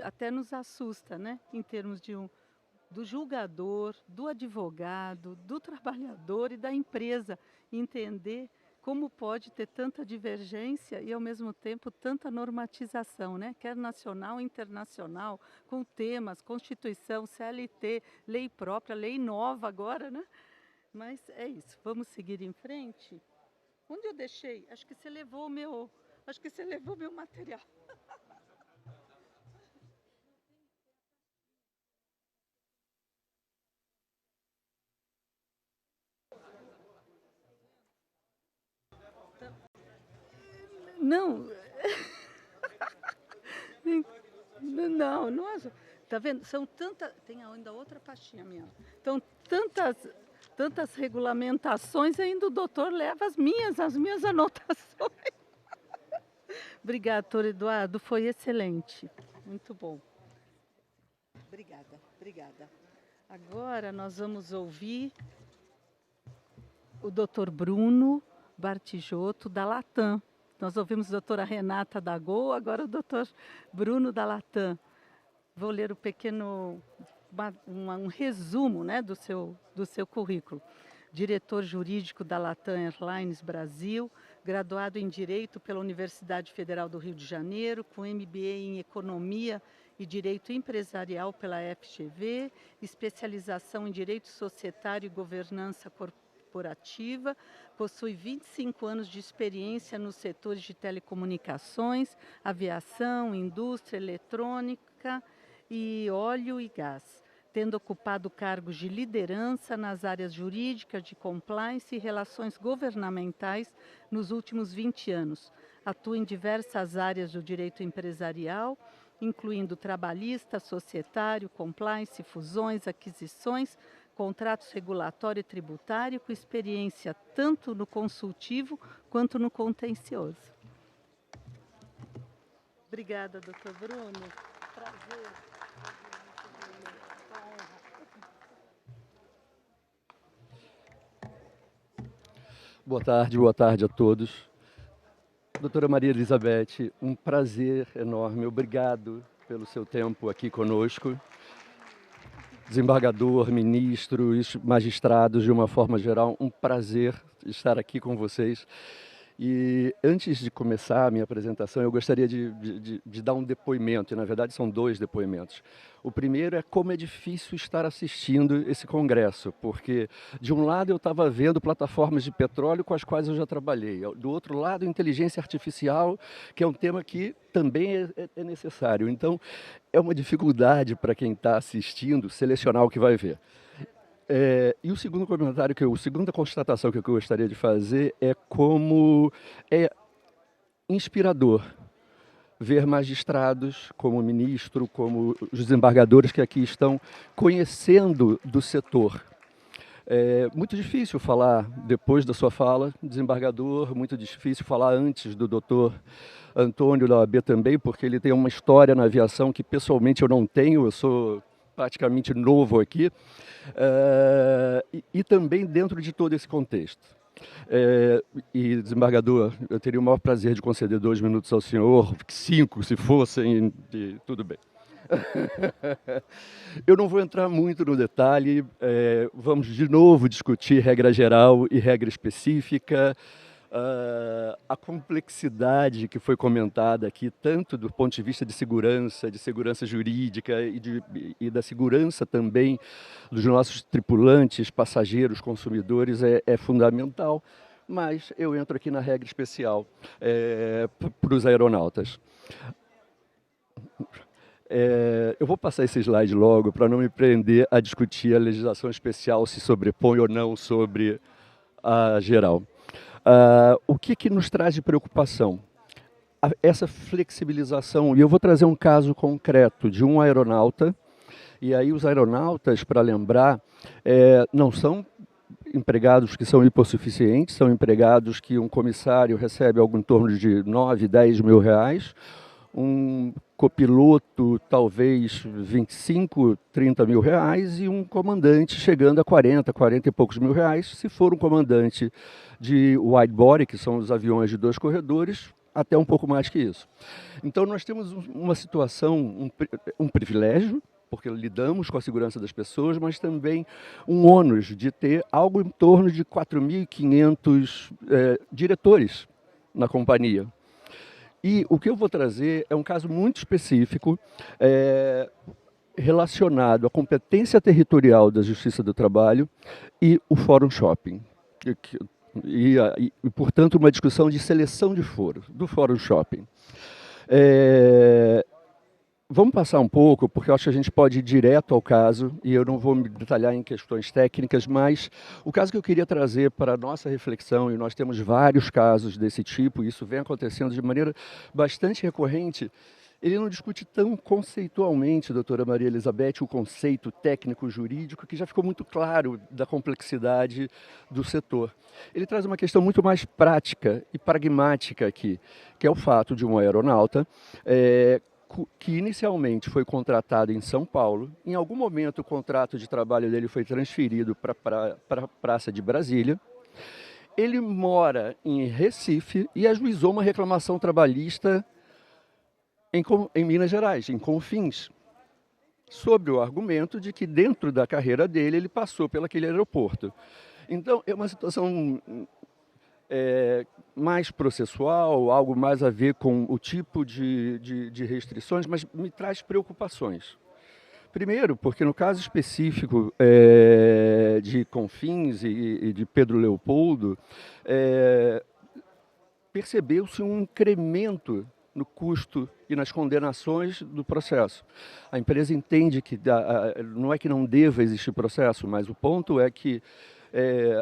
até nos assusta, né? Em termos do julgador, do advogado, do trabalhador e da empresa entender como pode ter tanta divergência e, ao mesmo tempo, tanta normatização, né? Quer nacional, internacional, com temas, Constituição, CLT, lei própria, lei nova agora, né? Mas é isso, vamos seguir em frente. Onde eu deixei? Acho que você levou meu material. Não. Não, nossa. Tá vendo? São tantas. Tem ainda outra pastinha minha. Então, tantas regulamentações, ainda o doutor leva as minhas anotações. Obrigada, doutor Eduardo. Foi excelente. Muito bom. Obrigada, obrigada. Agora nós vamos ouvir o doutor Bruno Bartigiotto, da Latam. Nós ouvimos a doutora Renata da Gol, agora o doutor Bruno da Latam. Vou ler um resumo, né, do seu currículo. Diretor jurídico da Latam Airlines Brasil, graduado em Direito pela Universidade Federal do Rio de Janeiro, com MBA em Economia e Direito Empresarial pela FGV, especialização em Direito Societário e Governança Corporativa, possui 25 anos de experiência nos setores de telecomunicações, aviação, indústria eletrônica e óleo e gás, tendo ocupado cargos de liderança nas áreas jurídicas, de compliance e relações governamentais nos últimos 20 anos. Atua em diversas áreas do direito empresarial, incluindo trabalhista, societário, compliance, fusões, aquisições, contratos regulatório e tributário, com experiência tanto no consultivo quanto no contencioso. Obrigada, doutor Bruno. Prazer. Boa tarde a todos. Doutora Maria Elizabeth, um prazer enorme. Obrigado pelo seu tempo aqui conosco. Desembargador, ministros, magistrados, de uma forma geral, um prazer estar aqui com vocês. E antes de começar a minha apresentação, eu gostaria de dar um depoimento, e na verdade são dois depoimentos. O primeiro é como é difícil estar assistindo esse congresso, porque de um lado eu estava vendo plataformas de petróleo com as quais eu já trabalhei, do outro lado inteligência artificial, que é um tema que também é necessário. Então é uma dificuldade para quem está assistindo selecionar o que vai ver. E o segundo comentário, a segunda constatação que eu gostaria de fazer é como é inspirador ver magistrados como o ministro, como os desembargadores que aqui estão conhecendo do setor. É muito difícil falar depois da sua fala, desembargador, muito difícil falar antes do doutor Antônio da OAB também, porque ele tem uma história na aviação que pessoalmente eu não tenho, eu sou praticamente novo aqui, e também dentro de todo esse contexto. E, desembargador, eu teria o maior prazer de conceder 2 minutos ao senhor, 5 se fossem, e tudo bem. Eu não vou entrar muito no detalhe, vamos de novo discutir regra geral e regra específica, a complexidade que foi comentada aqui, tanto do ponto de vista de segurança jurídica e da segurança também dos nossos tripulantes, passageiros, consumidores, é fundamental. Mas eu entro aqui na regra especial para os aeronautas. Eu vou passar esse slide logo para não me prender a discutir a legislação especial se sobrepõe ou não sobre a geral. O que nos traz de preocupação? Essa flexibilização, e eu vou trazer um caso concreto de um aeronauta, e aí os aeronautas, para lembrar, não são empregados que são hipossuficientes, são empregados que um comissário recebe algo em torno de 9, 10 mil reais, um copiloto talvez 25, 30 mil reais e um comandante chegando a 40 e poucos mil reais, se for um comandante de wide body, que são os aviões de 2 corredores, até um pouco mais que isso. Então nós temos uma situação, um privilégio, porque lidamos com a segurança das pessoas, mas também um ônus de ter algo em torno de 4.500 diretores na companhia. E o que eu vou trazer é um caso muito específico, relacionado à competência territorial da Justiça do Trabalho e o Fórum Shopping. E, portanto, uma discussão de seleção de foro, do Fórum Shopping. Vamos passar um pouco, porque eu acho que a gente pode ir direto ao caso, e eu não vou me detalhar em questões técnicas, mas o caso que eu queria trazer para a nossa reflexão, e nós temos vários casos desse tipo, e isso vem acontecendo de maneira bastante recorrente, ele não discute tão conceitualmente, doutora Maria Elizabeth, o conceito técnico-jurídico, que já ficou muito claro da complexidade do setor. Ele traz uma questão muito mais prática e pragmática aqui, que é o fato de um aeronauta que inicialmente foi contratado em São Paulo, em algum momento o contrato de trabalho dele foi transferido para a Praça de Brasília, ele mora em Recife e ajuizou uma reclamação trabalhista em Minas Gerais, em Confins, sobre o argumento de que dentro da carreira dele ele passou pelaquele aeroporto. Então é uma situação mais processual, algo mais a ver com o tipo de restrições, mas me traz preocupações. Primeiro, porque no caso específico de Confins e de Pedro Leopoldo, percebeu-se um incremento no custo e nas condenações do processo. A empresa entende que não é que não deva existir processo, mas o ponto é que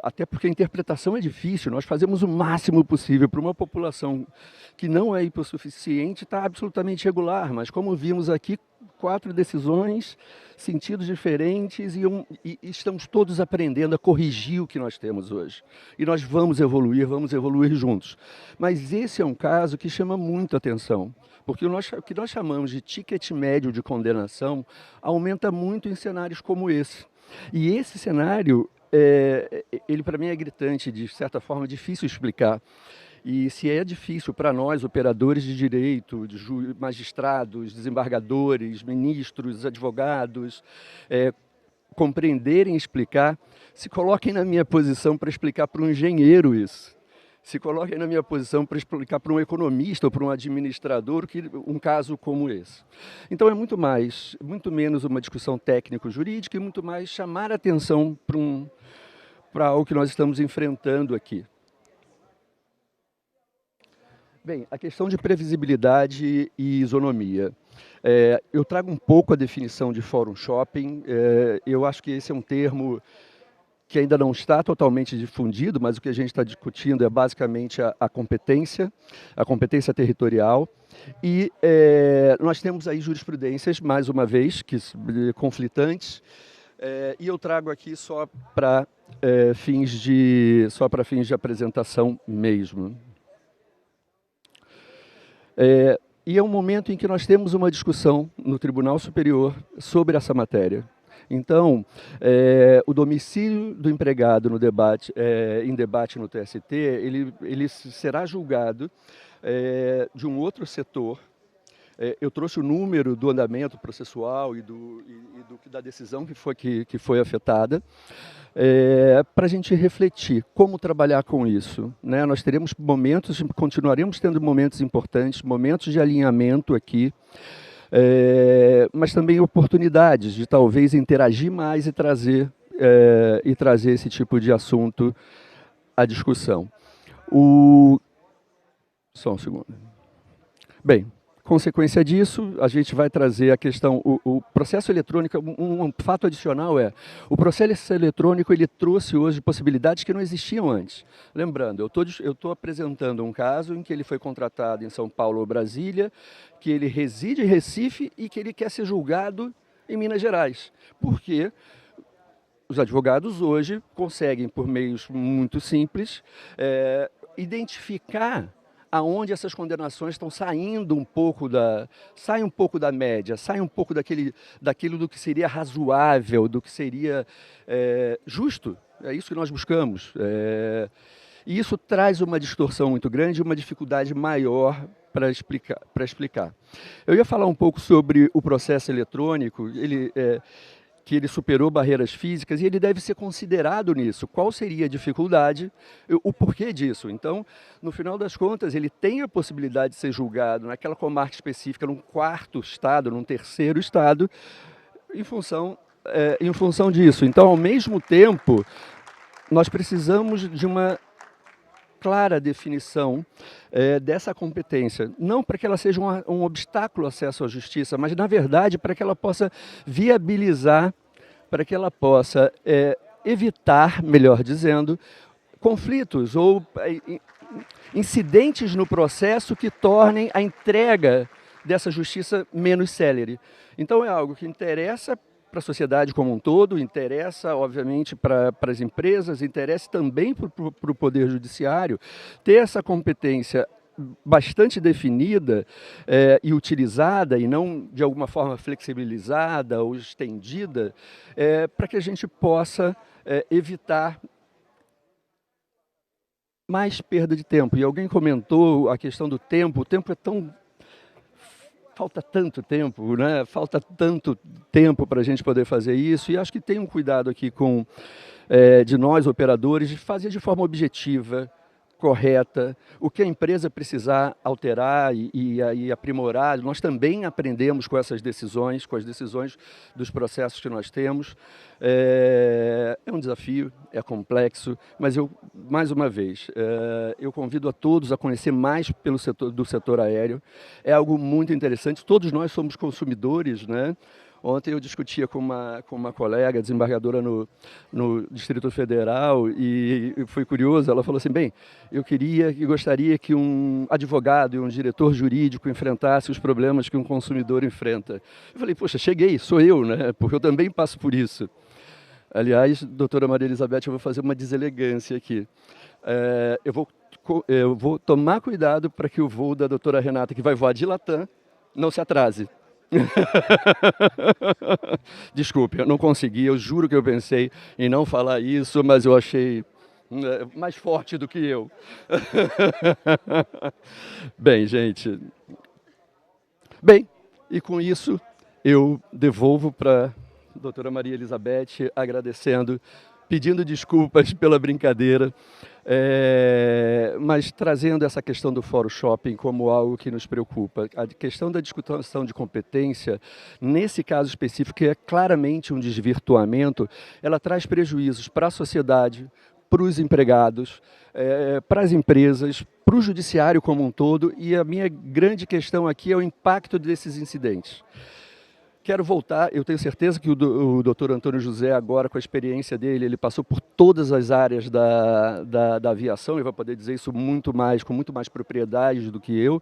até porque a interpretação é difícil, nós fazemos o máximo possível para uma população que não é hipossuficiente, está absolutamente regular, mas como vimos aqui, 4 decisões, sentidos diferentes e estamos todos aprendendo a corrigir o que nós temos hoje. E nós vamos evoluir juntos. Mas esse é um caso que chama muito atenção, porque o que nós chamamos de ticket médio de condenação aumenta muito em cenários como esse. E esse cenário ele para mim é gritante, de certa forma difícil explicar. E se é difícil para nós, operadores de direito, magistrados, desembargadores, ministros, advogados, compreenderem e explicar, se coloquem na minha posição para explicar para um engenheiro isso. Se coloquem na minha posição para explicar para um economista ou para um administrador um caso como esse. Então é muito menos uma discussão técnico-jurídica e muito mais chamar a atenção para o que nós estamos enfrentando aqui. Bem, a questão de previsibilidade e isonomia. Eu trago um pouco a definição de Fórum Shopping. Eu acho que esse é um termo que ainda não está totalmente difundido, mas o que a gente está discutindo é basicamente a competência territorial. E nós temos aí jurisprudências, mais uma vez, conflitantes, e eu trago aqui só para fins de apresentação mesmo. E é um momento em que nós temos uma discussão no Tribunal Superior sobre essa matéria. Então, o domicílio do empregado no debate, em debate no TST, ele será julgado de um outro setor. Eu trouxe o número do andamento processual e da decisão que foi afetada, para a gente refletir como trabalhar com isso, né? Nós teremos momentos, continuaremos tendo momentos importantes, momentos de alinhamento aqui, mas também oportunidades de talvez interagir mais e trazer esse tipo de assunto à discussão. Só um segundo. Bem, consequência disso, a gente vai trazer a questão, o processo eletrônico, um fato adicional o processo eletrônico ele trouxe hoje possibilidades que não existiam antes. Lembrando, eu estou apresentando um caso em que ele foi contratado em São Paulo ou Brasília, que ele reside em Recife e que ele quer ser julgado em Minas Gerais. Por quê? Os advogados hoje conseguem, por meios muito simples, identificar aonde essas condenações estão saindo saem um pouco da média, saem um pouco daquilo do que seria razoável, do que seria justo. É isso que nós buscamos. E isso traz uma distorção muito grande, uma dificuldade maior para explicar. Eu ia falar um pouco sobre o processo eletrônico, que ele superou barreiras físicas e ele deve ser considerado nisso. Qual seria a dificuldade, o porquê disso? Então, no final das contas, ele tem a possibilidade de ser julgado naquela comarca específica, num quarto estado, num terceiro estado, em função disso. Então, ao mesmo tempo, nós precisamos de uma clara definição dessa competência, não para que ela seja um obstáculo ao acesso à justiça, mas, na verdade, para que ela possa viabilizar, para que ela possa evitar, melhor dizendo, conflitos ou incidentes no processo que tornem a entrega dessa justiça menos célere. Então, é algo que interessa para a sociedade como um todo, interessa, obviamente, para as empresas, interessa também para o Poder Judiciário ter essa competência bastante definida e utilizada, e não de alguma forma flexibilizada ou estendida, para que a gente possa evitar mais perda de tempo. E alguém comentou a questão do tempo, o tempo é tão... Falta tanto tempo, né? Falta tanto tempo para a gente poder fazer isso, e acho que tem um cuidado aqui de nós, operadores, de fazer de forma objetiva, correta, o que a empresa precisar alterar e aprimorar. Nós também aprendemos com essas decisões, com as decisões dos processos que nós temos. É um desafio, é complexo, mas mais uma vez, eu convido a todos a conhecer mais do setor aéreo. É algo muito interessante, todos nós somos consumidores, né? Ontem eu discutia com uma colega, desembargadora no Distrito Federal, e foi curioso, ela falou assim, bem, eu gostaria que um advogado e um diretor jurídico enfrentassem os problemas que um consumidor enfrenta. Eu falei, poxa, cheguei, sou eu, né? Porque eu também passo por isso. Aliás, doutora Maria Elizabeth, eu vou fazer uma deselegância aqui. Eu vou tomar cuidado para que o voo da doutora Renata, que vai voar de Latam, não se atrase. Desculpe, eu não consegui, eu juro que eu pensei em não falar isso, mas eu achei mais forte do que eu. Bem, gente. Bem, e com isso eu devolvo para a doutora Maria Elizabeth, agradecendo, pedindo desculpas pela brincadeira, mas trazendo essa questão do Fórum Shopping como algo que nos preocupa. A questão da discussão de competência, nesse caso específico, que é claramente um desvirtuamento, ela traz prejuízos para a sociedade, para os empregados, para as empresas, para o judiciário como um todo, e a minha grande questão aqui é o impacto desses incidentes. Quero voltar, eu tenho certeza que o doutor Antônio José, agora com a experiência dele, ele passou por todas as áreas da aviação, ele vai poder dizer isso com muito mais propriedade do que eu,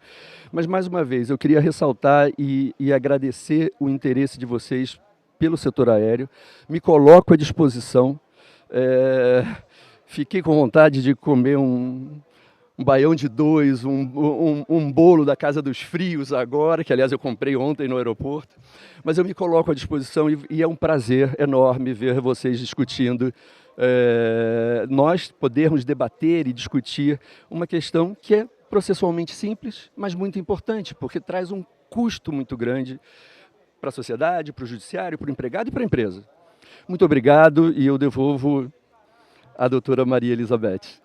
mas mais uma vez, eu queria ressaltar e agradecer o interesse de vocês pelo setor aéreo, me coloco à disposição, fiquei com vontade de comer um baião de dois, um bolo da Casa dos Frios agora, que aliás eu comprei ontem no aeroporto. Mas eu me coloco à disposição e é um prazer enorme ver vocês discutindo, nós podermos debater e discutir uma questão que é processualmente simples, mas muito importante, porque traz um custo muito grande para a sociedade, para o judiciário, para o empregado e para a empresa. Muito obrigado e eu devolvo à doutora Maria Elizabeth.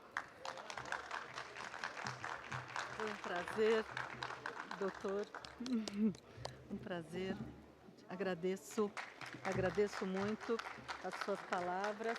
Foi um prazer, doutor. Um prazer. Agradeço muito as suas palavras.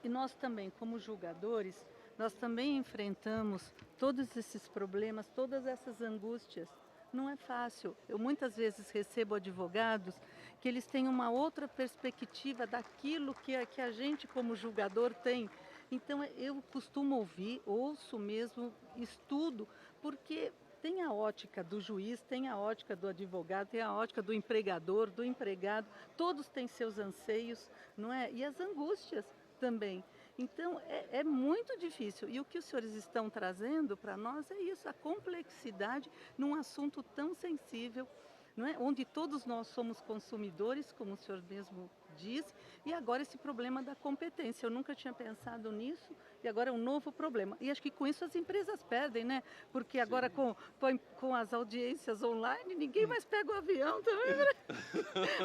E nós também, como julgadores, nós também enfrentamos todos esses problemas, todas essas angústias. Não é fácil. Eu muitas vezes recebo advogados que eles têm uma outra perspectiva daquilo que a gente como julgador tem. Então eu costumo ouvir, ouço mesmo, estudo, porque tem a ótica do juiz, tem a ótica do advogado, tem a ótica do empregador, do empregado, todos têm seus anseios, não é? E as angústias também. Então, é muito difícil. E o que os senhores estão trazendo para nós é isso, a complexidade num assunto tão sensível, não é? Onde todos nós somos consumidores, como o senhor mesmo disse, e agora esse problema da competência. Eu nunca tinha pensado nisso, e agora é um novo problema. E acho que com isso as empresas perdem, né? Porque agora com as audiências online, ninguém mais pega o avião também. Né?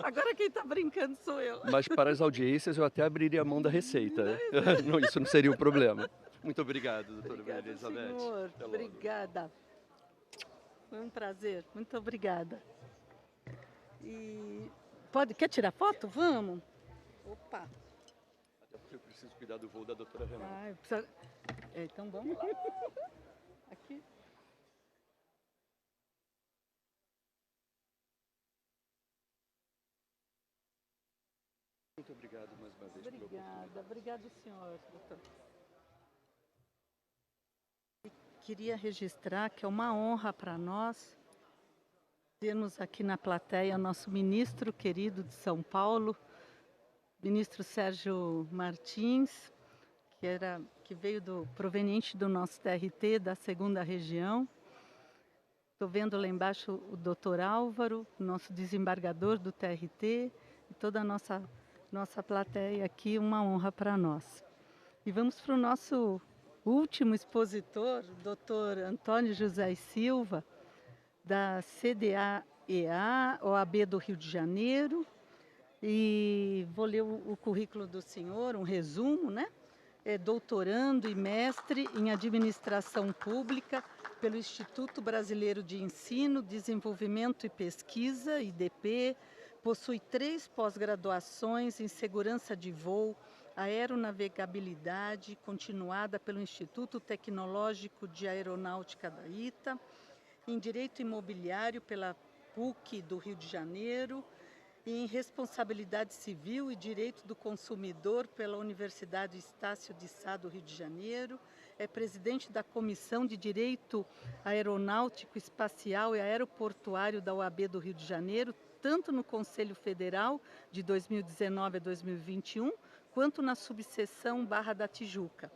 Agora quem está brincando sou eu. Mas para as audiências eu até abriria a mão da receita. Não, isso não seria o problema. Muito obrigado, doutora Maria Elizabeth. Senhor. Obrigada. Foi um prazer. Muito obrigada. E quer tirar foto? Vamos. Opa. Até porque eu preciso cuidar do voo da doutora Renata. Então vamos lá. Aqui. Muito obrigado mais uma vez. Obrigado, senhor, doutor. E queria registrar que é uma honra para nós termos aqui na plateia nosso ministro querido de São Paulo, ministro Sérgio Martins, que veio proveniente do nosso TRT, da 2ª região. Estou vendo lá embaixo o doutor Álvaro, nosso desembargador do TRT, e toda a nossa plateia aqui, uma honra para nós. E vamos para o nosso último expositor, o doutor Antônio José Silva, da CDAEA, OAB do Rio de Janeiro. E vou ler o currículo do senhor, um resumo, né? É doutorando e mestre em Administração Pública pelo Instituto Brasileiro de Ensino, Desenvolvimento e Pesquisa, IDP. Possui 3 pós-graduações em Segurança de Voo, Aeronavegabilidade, continuada pelo Instituto Tecnológico de Aeronáutica da ITA, em Direito Imobiliário pela PUC do Rio de Janeiro, e em Responsabilidade Civil e Direito do Consumidor pela Universidade Estácio de Sá do Rio de Janeiro. É presidente da Comissão de Direito Aeronáutico, Espacial e Aeroportuário da OAB do Rio de Janeiro, tanto no Conselho Federal de 2019 a 2021, quanto na subseção Barra da Tijuca.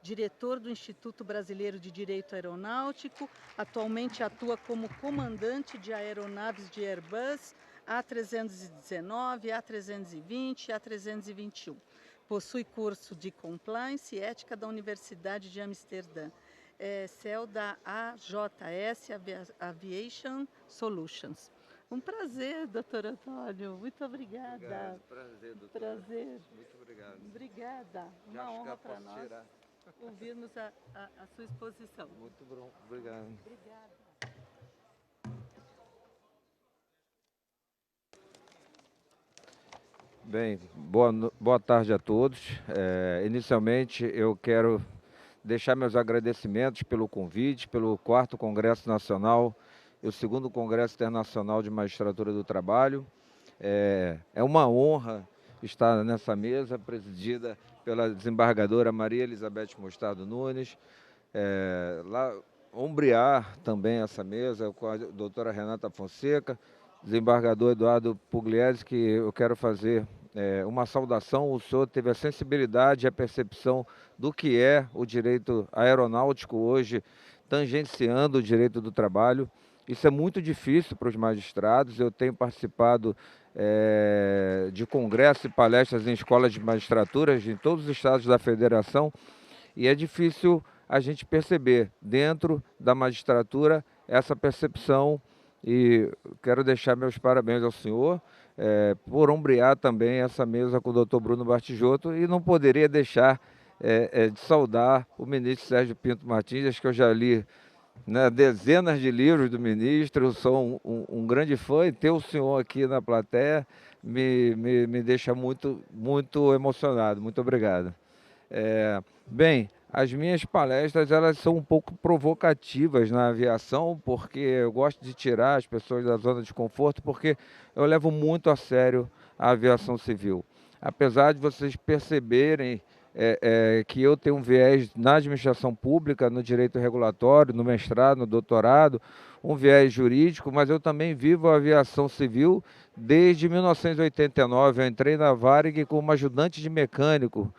Diretor do Instituto Brasileiro de Direito Aeronáutico, atualmente atua como comandante de aeronaves de Airbus A319, A320 e A321. Possui curso de Compliance e Ética da Universidade de Amsterdã. É CEL da AJS Aviation Solutions. Um prazer, doutor Antônio. Muito obrigada. Obrigado, prazer, doutora. Prazer. Muito obrigado. Obrigada. Uma honra para nós tirar. ouvirmos a sua exposição. Muito bom, obrigado. Obrigada. Bem, boa tarde a todos. Inicialmente, eu quero deixar meus agradecimentos pelo convite, pelo 4º Congresso Nacional e o 2º Congresso Internacional de Magistratura do Trabalho. É uma honra estar nessa mesa, presidida pela desembargadora Maria Elizabeth Mostardo Nunes, ombrear também essa mesa com a doutora Renata Fonseca, desembargador Eduardo Pugliese, que eu quero fazer uma saudação. O senhor teve a sensibilidade e a percepção do que é o direito aeronáutico hoje, tangenciando o direito do trabalho. Isso é muito difícil para os magistrados. Eu tenho participado de congressos e palestras em escolas de magistraturas em todos os estados da federação, e é difícil a gente perceber dentro da magistratura essa percepção, e quero deixar meus parabéns ao senhor por ombrear também essa mesa com o doutor Bruno Bartigiotto, e não poderia deixar de saudar o ministro Sérgio Pinto Martins. Acho que eu já li, né, dezenas de livros do ministro, eu sou um grande fã, e ter o senhor aqui na plateia me deixa muito emocionado. Muito obrigado. Bem, as minhas palestras, elas são um pouco provocativas na aviação, porque eu gosto de tirar as pessoas da zona de conforto, porque eu levo muito a sério a aviação civil. Apesar de vocês perceberem que eu tenho um viés na administração pública, no direito regulatório, no mestrado, no doutorado, um viés jurídico, mas eu também vivo a aviação civil desde 1989. Eu entrei na Varig como ajudante de mecânico.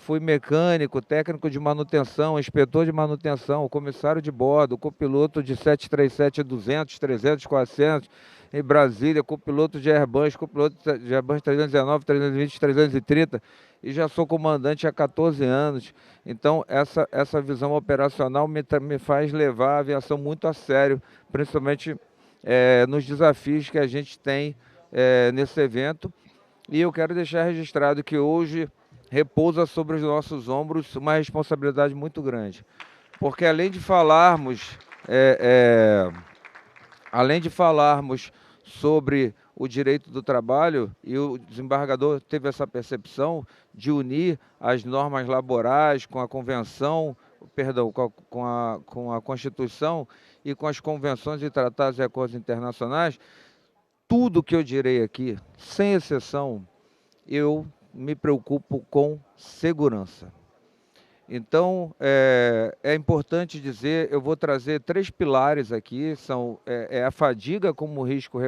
Fui mecânico, técnico de manutenção, inspetor de manutenção, comissário de bordo, copiloto de 737-200, 300, 400, em Brasília, copiloto de Airbus, copiloto de Airbus 319, 320, 330, e já sou comandante há 14 anos. Então, essa visão operacional me faz levar a aviação muito a sério, principalmente nos desafios que a gente tem nesse evento. E eu quero deixar registrado que hoje repousa sobre os nossos ombros uma responsabilidade muito grande, porque além de falarmos sobre o direito do trabalho, e o desembargador teve essa percepção de unir as normas laborais com a convenção, perdão, com a Constituição e com as convenções e tratados e acordos internacionais, tudo que eu direi aqui, sem exceção, eu me preocupo com segurança. Então, é importante dizer, eu vou trazer 3 pilares aqui, são a fadiga como risco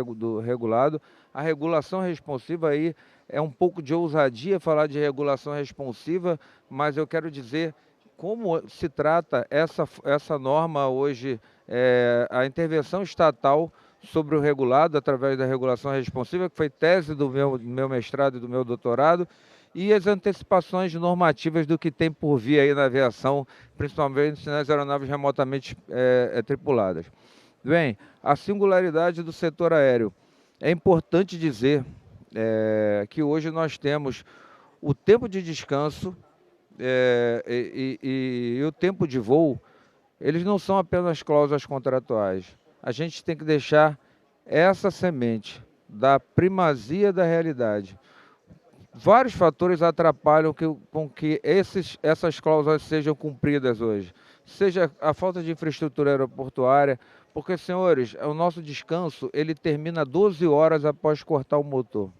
regulado, a regulação responsiva. Aí é um pouco de ousadia falar de regulação responsiva, mas eu quero dizer como se trata essa norma hoje, a intervenção estatal sobre o regulado através da regulação responsiva, que foi tese do meu mestrado e do meu doutorado, e as antecipações normativas do que tem por vir aí na aviação, principalmente nas aeronaves remotamente tripuladas. Bem, a singularidade do setor aéreo. É importante dizer que hoje nós temos o tempo de descanso e o tempo de voo. Eles não são apenas cláusulas contratuais. A gente tem que deixar essa semente da primazia da realidade. Vários fatores atrapalham com que essas cláusulas sejam cumpridas hoje. Seja a falta de infraestrutura aeroportuária, porque, senhores, o nosso descanso ele termina 12 horas após cortar o motor.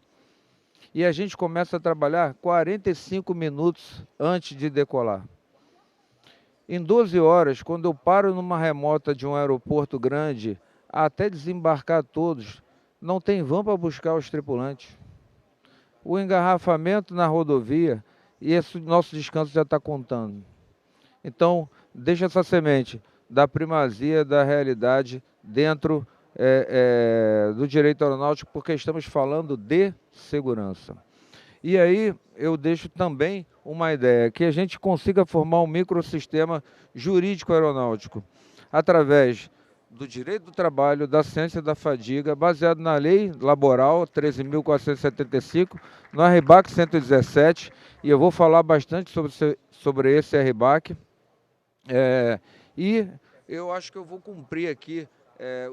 E a gente começa a trabalhar 45 minutos antes de decolar. Em 12 horas, quando eu paro numa remota de um aeroporto grande, até desembarcar todos, não tem van para buscar os tripulantes. O engarrafamento na rodovia, e esse nosso descanso já está contando. Então, deixa essa semente da primazia da realidade dentro do direito aeronáutico, porque estamos falando de segurança. E aí eu deixo também uma ideia, que a gente consiga formar um microsistema jurídico aeronáutico, através do direito do trabalho, da ciência da fadiga, baseado na lei laboral 13.475, no RBAC 117, e eu vou falar bastante sobre esse RBAC, e eu acho que eu vou cumprir aqui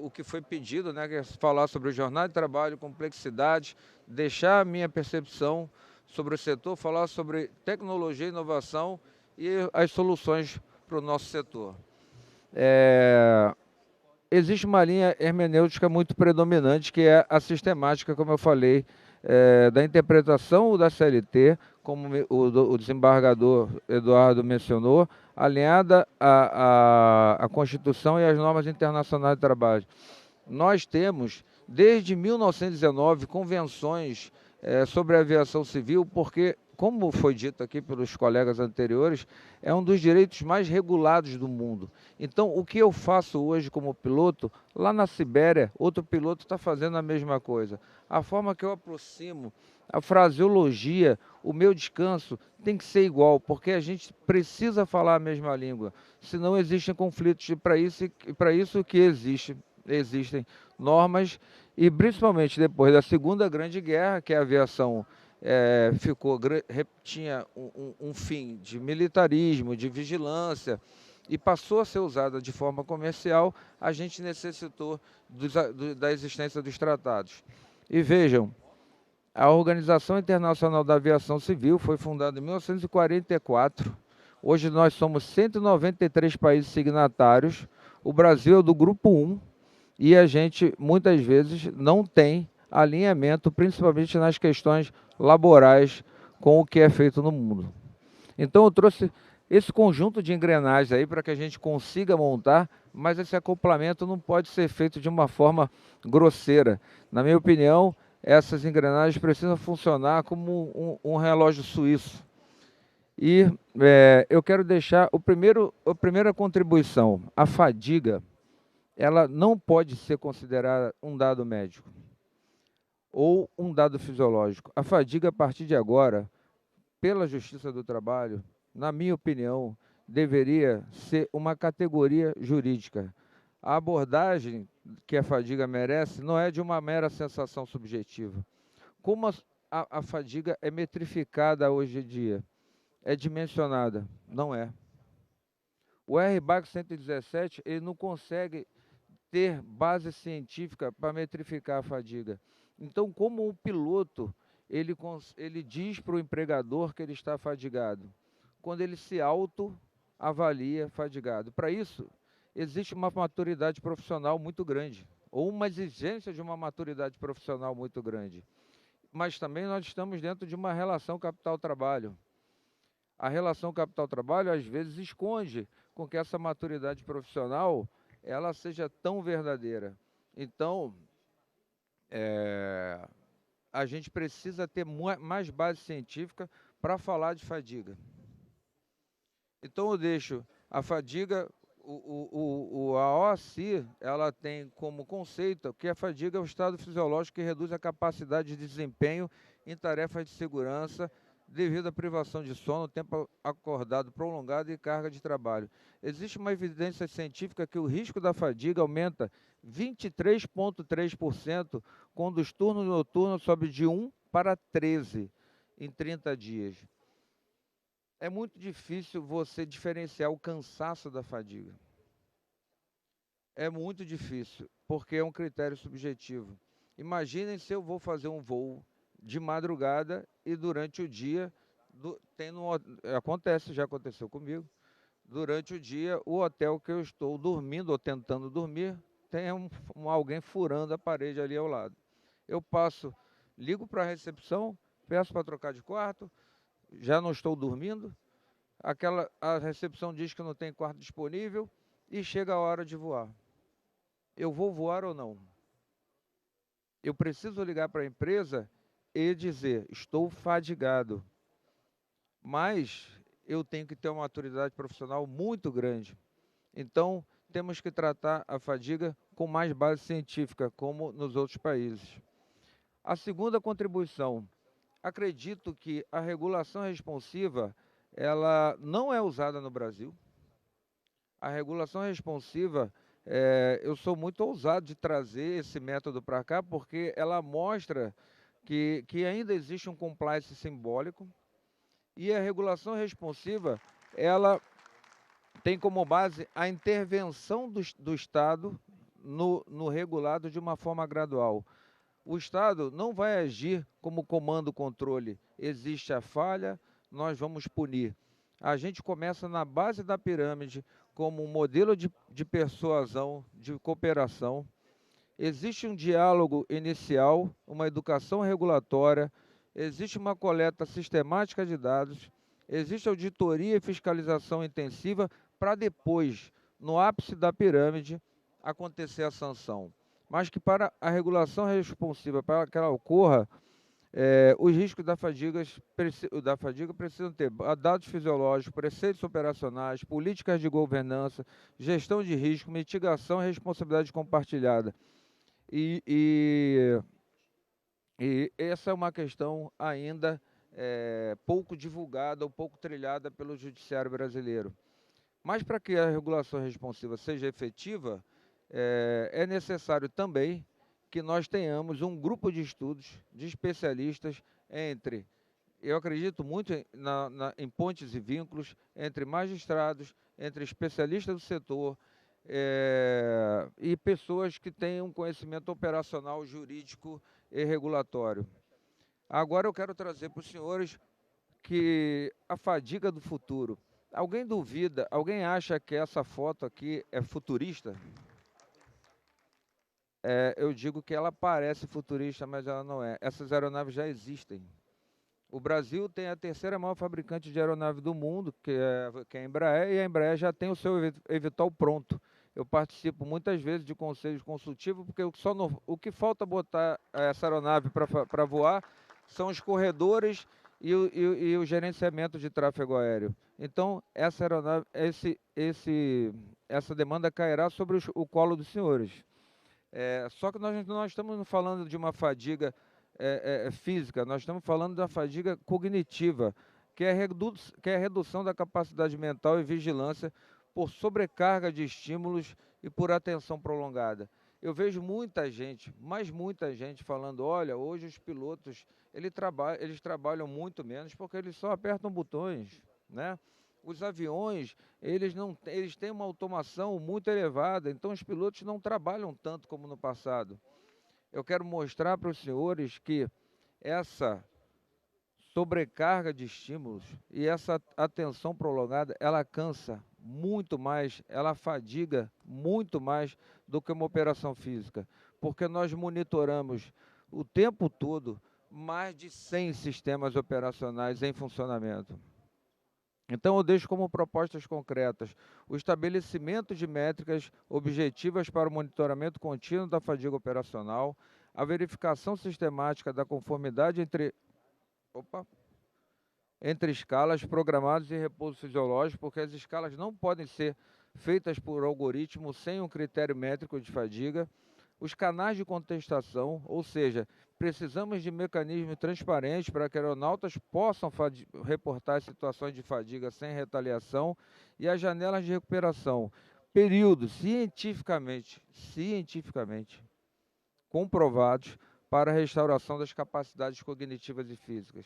o que foi pedido, né, que é falar sobre o jornada de trabalho, complexidade, deixar a minha percepção sobre o setor, falar sobre tecnologia e inovação e as soluções para o nosso setor. Existe uma linha hermenêutica muito predominante, que é a sistemática, como eu falei, da interpretação da CLT, como o desembargador Eduardo mencionou, alinhada à Constituição e às normas internacionais de trabalho. Nós temos, desde 1919, convenções sobre a aviação civil, porque, como foi dito aqui pelos colegas anteriores, é um dos direitos mais regulados do mundo. Então, o que eu faço hoje como piloto, lá na Sibéria, outro piloto está fazendo a mesma coisa. A forma que eu aproximo, a fraseologia, o meu descanso tem que ser igual, porque a gente precisa falar a mesma língua, senão existem conflitos, e para isso que existem normas, e principalmente depois da Segunda Grande Guerra, que a aviação tinha um fim de militarismo, de vigilância, e passou a ser usada de forma comercial, a gente necessitou da existência dos tratados. E vejam, a Organização Internacional da Aviação Civil foi fundada em 1944. Hoje nós somos 193 países signatários. O Brasil é do grupo 1 e a gente muitas vezes não tem alinhamento, principalmente nas questões laborais, com o que é feito no mundo. Então eu trouxe esse conjunto de engrenagens aí para que a gente consiga montar, mas esse acoplamento não pode ser feito de uma forma grosseira. Na minha opinião, essas engrenagens precisam funcionar como um relógio suíço. E eu quero deixar a primeira contribuição. A fadiga, ela não pode ser considerada um dado médico ou um dado fisiológico. A fadiga, a partir de agora, pela Justiça do Trabalho, na minha opinião, deveria ser uma categoria jurídica. A abordagem que a fadiga merece não é de uma mera sensação subjetiva. Como a fadiga é metrificada hoje em dia, é dimensionada? Não é. O RBAC 117 ele não consegue ter base científica para metrificar a fadiga. Então, como o piloto, ele diz para o empregador que ele está fadigado, quando ele se autoavalia fadigado. Para isso, existe uma maturidade profissional muito grande, ou uma exigência de uma maturidade profissional muito grande. Mas também nós estamos dentro de uma relação capital-trabalho. A relação capital-trabalho, às vezes, esconde com que essa maturidade profissional ela seja tão verdadeira. Então, a gente precisa ter mais base científica para falar de fadiga. Então, eu deixo a fadiga, a OACI, ela tem como conceito que a fadiga é o estado fisiológico que reduz a capacidade de desempenho em tarefas de segurança devido à privação de sono, tempo acordado prolongado e carga de trabalho. Existe uma evidência científica que o risco da fadiga aumenta 23,3% quando os turnos noturnos sobem de 1 para 13 em 30 dias. É muito difícil você diferenciar o cansaço da fadiga. É muito difícil, porque é um critério subjetivo. Imaginem se eu vou fazer um voo de madrugada e durante o dia, já aconteceu comigo, durante o dia o hotel que eu estou dormindo ou tentando dormir, tem alguém furando a parede ali ao lado. Eu ligo para a recepção, peço para trocar de quarto, já não estou dormindo, a recepção diz que não tem quarto disponível e chega a hora de voar. Eu vou voar ou não? Eu preciso ligar para a empresa e dizer, estou fadigado, mas eu tenho que ter uma maturidade profissional muito grande. Então, temos que tratar a fadiga com mais base científica, como nos outros países. A segunda contribuição, acredito que a regulação responsiva, ela não é usada no Brasil. A regulação responsiva, eu sou muito ousado de trazer esse método para cá, porque ela mostra que ainda existe um compliance simbólico, e a regulação responsiva, ela tem como base a intervenção do Estado no regulado de uma forma gradual. O Estado não vai agir como comando-controle. Existe a falha, nós vamos punir. A gente começa na base da pirâmide como um modelo de persuasão, de cooperação. Existe um diálogo inicial, uma educação regulatória, existe uma coleta sistemática de dados, existe auditoria e fiscalização intensiva para depois, no ápice da pirâmide, acontecer a sanção. Mas que para a regulação responsiva, para que ela ocorra, Os riscos da fadiga precisam ter dados fisiológicos, preceitos operacionais, políticas de governança, gestão de risco, mitigação e responsabilidade compartilhada. E essa é uma questão ainda pouco divulgada ou pouco trilhada pelo judiciário brasileiro. Mas para que a regulação responsiva seja efetiva, é necessário também que nós tenhamos um grupo de estudos, de especialistas, eu acredito muito em pontes e vínculos, entre magistrados, entre especialistas do setor, e pessoas que tenham conhecimento operacional, jurídico e regulatório. Agora eu quero trazer para os senhores que a fadiga do futuro. Alguém duvida, alguém acha que essa foto aqui é futurista? Eu digo que ela parece futurista, mas ela não é. Essas aeronaves já existem. O Brasil tem a terceira maior fabricante de aeronave do mundo, que é a Embraer, e a Embraer já tem o seu eVTOL pronto. Eu participo muitas vezes de conselhos consultivos, porque o que falta botar essa aeronave para voar são os corredores e o gerenciamento de tráfego aéreo. Então, essa aeronave, essa demanda cairá sobre o colo dos senhores. Só que nós não estamos falando de uma fadiga física, nós estamos falando da fadiga cognitiva, que é a redução da capacidade mental e vigilância por sobrecarga de estímulos e por atenção prolongada. Eu vejo muita gente, mas muita gente falando, olha, hoje os pilotos, eles trabalham muito menos porque eles só apertam botões, né? Os aviões, eles têm uma automação muito elevada, então os pilotos não trabalham tanto como no passado. Eu quero mostrar para os senhores que essa sobrecarga de estímulos e essa atenção prolongada, ela cansa muito mais, ela fadiga muito mais do que uma operação física, porque nós monitoramos o tempo todo mais de 100 sistemas operacionais em funcionamento. Então, eu deixo como propostas concretas o estabelecimento de métricas objetivas para o monitoramento contínuo da fadiga operacional, a verificação sistemática da conformidade entre escalas programadas e repouso fisiológico, porque as escalas não podem ser feitas por algoritmo sem um critério métrico de fadiga, os canais de contestação, ou seja, precisamos de mecanismos transparentes para que aeronautas possam reportar situações de fadiga sem retaliação e as janelas de recuperação. Períodos cientificamente comprovados para a restauração das capacidades cognitivas e físicas.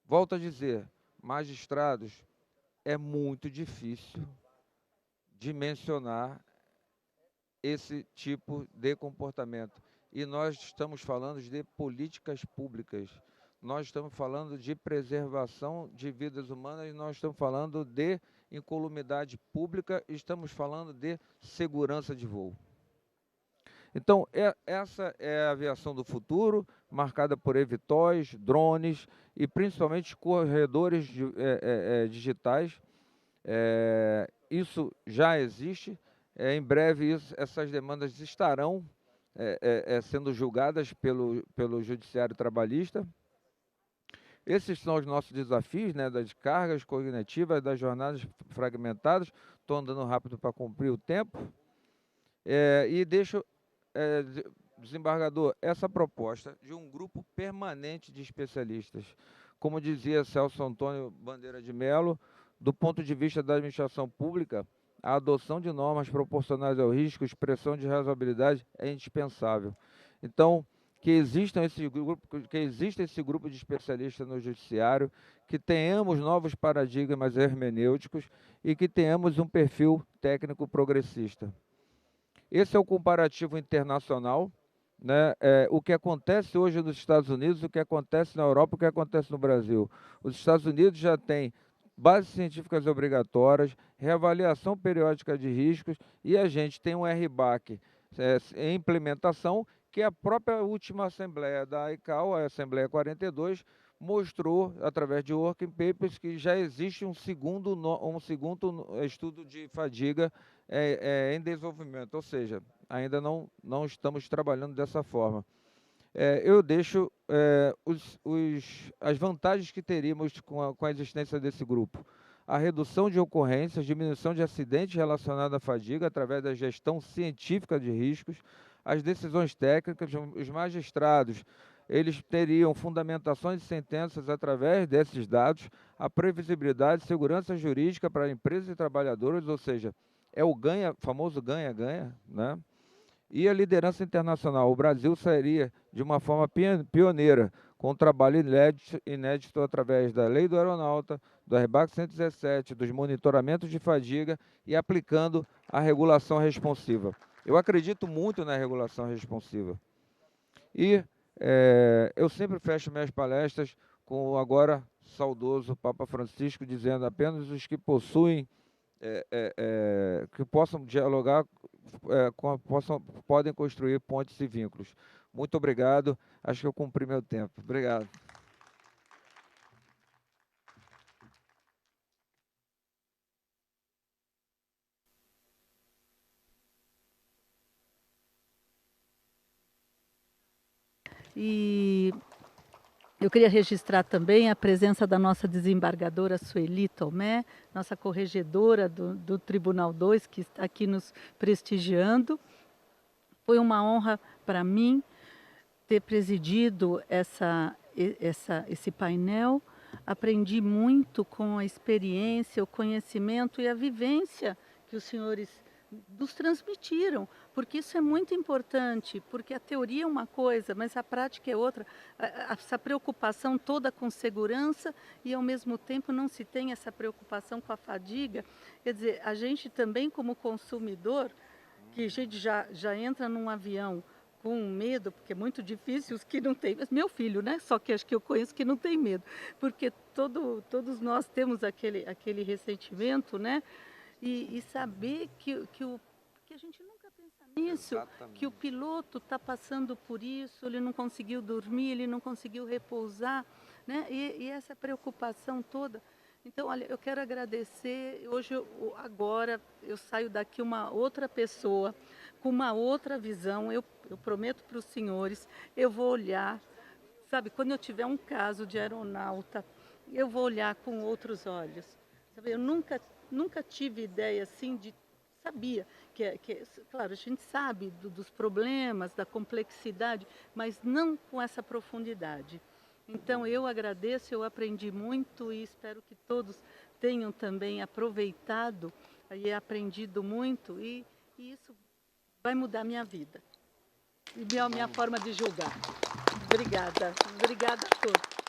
Volto a dizer, magistrados, é muito difícil dimensionar esse tipo de comportamento. E nós estamos falando de políticas públicas, nós estamos falando de preservação de vidas humanas, nós estamos falando de incolumidade pública, estamos falando de segurança de voo. Então, essa é a aviação do futuro, marcada por eVTOLs, drones e principalmente corredores digitais. Isso já existe. Em breve, essas demandas estarão sendo julgadas pelo Judiciário Trabalhista. Esses são os nossos desafios, né, das cargas cognitivas, das jornadas fragmentadas. Estou andando rápido para cumprir o tempo. E deixo, desembargador, essa proposta de um grupo permanente de especialistas. Como dizia Celso Antônio Bandeira de Mello, do ponto de vista da administração pública, a adoção de normas proporcionais ao risco, expressão de razoabilidade é indispensável. Então, que exista esse grupo de especialistas no judiciário, que tenhamos novos paradigmas hermenêuticos e que tenhamos um perfil técnico progressista. Esse é o comparativo internacional, né? O que acontece hoje nos Estados Unidos, o que acontece na Europa, o que acontece no Brasil. Os Estados Unidos já têm bases científicas obrigatórias, reavaliação periódica de riscos, e a gente tem um RBAC em implementação, que a própria última Assembleia da ICAO, a Assembleia 42, mostrou, através de working papers, que já existe um segundo estudo de fadiga em desenvolvimento, ou seja, ainda não estamos trabalhando dessa forma. Eu deixo as vantagens que teríamos com a existência desse grupo. A redução de ocorrências, diminuição de acidentes relacionados à fadiga através da gestão científica de riscos, as decisões técnicas, os magistrados, eles teriam fundamentações de sentenças através desses dados, a previsibilidade, segurança jurídica para empresas e trabalhadores, ou seja, é o famoso ganha-ganha, né? E a liderança internacional. O Brasil sairia de uma forma pioneira, com um trabalho inédito através da Lei do Aeronauta, do RBAC 117, dos monitoramentos de fadiga e aplicando a regulação responsiva. Eu acredito muito na regulação responsiva. E eu sempre fecho minhas palestras com o agora saudoso Papa Francisco dizendo apenas os que possuem, que possam dialogar, podem construir pontes e vínculos. Muito obrigado. Acho que eu cumpri meu tempo. Obrigado. E eu queria registrar também a presença da nossa desembargadora Sueli Tomé, nossa corregedora do Tribunal 2, que está aqui nos prestigiando. Foi uma honra para mim ter presidido esse painel. Aprendi muito com a experiência, o conhecimento e a vivência que os senhores nos transmitiram, porque isso é muito importante, porque a teoria é uma coisa, mas a prática é outra. Essa preocupação toda com segurança e, ao mesmo tempo, não se tem essa preocupação com a fadiga. Quer dizer, a gente também, como consumidor, que a gente já entra num avião com medo, porque é muito difícil os que não têm, mas meu filho, né? Só que acho que eu conheço que não tem medo, porque todos nós temos aquele ressentimento, né? E saber que a gente nunca pensa nisso, exatamente, que o piloto está passando por isso, ele não conseguiu dormir, ele não conseguiu repousar, né? E essa preocupação toda. Então, olha, eu quero agradecer. Hoje, agora, eu saio daqui uma outra pessoa, com uma outra visão. Eu prometo para os senhores, eu vou olhar, sabe, quando eu tiver um caso de aeronauta, eu vou olhar com outros olhos. Sabe, eu nunca tive ideia assim sabia que claro, a gente sabe dos problemas, da complexidade, mas não com essa profundidade. Então eu agradeço, eu aprendi muito e espero que todos tenham também aproveitado e aprendido muito e isso vai mudar minha vida e minha forma de julgar. Obrigada a todos.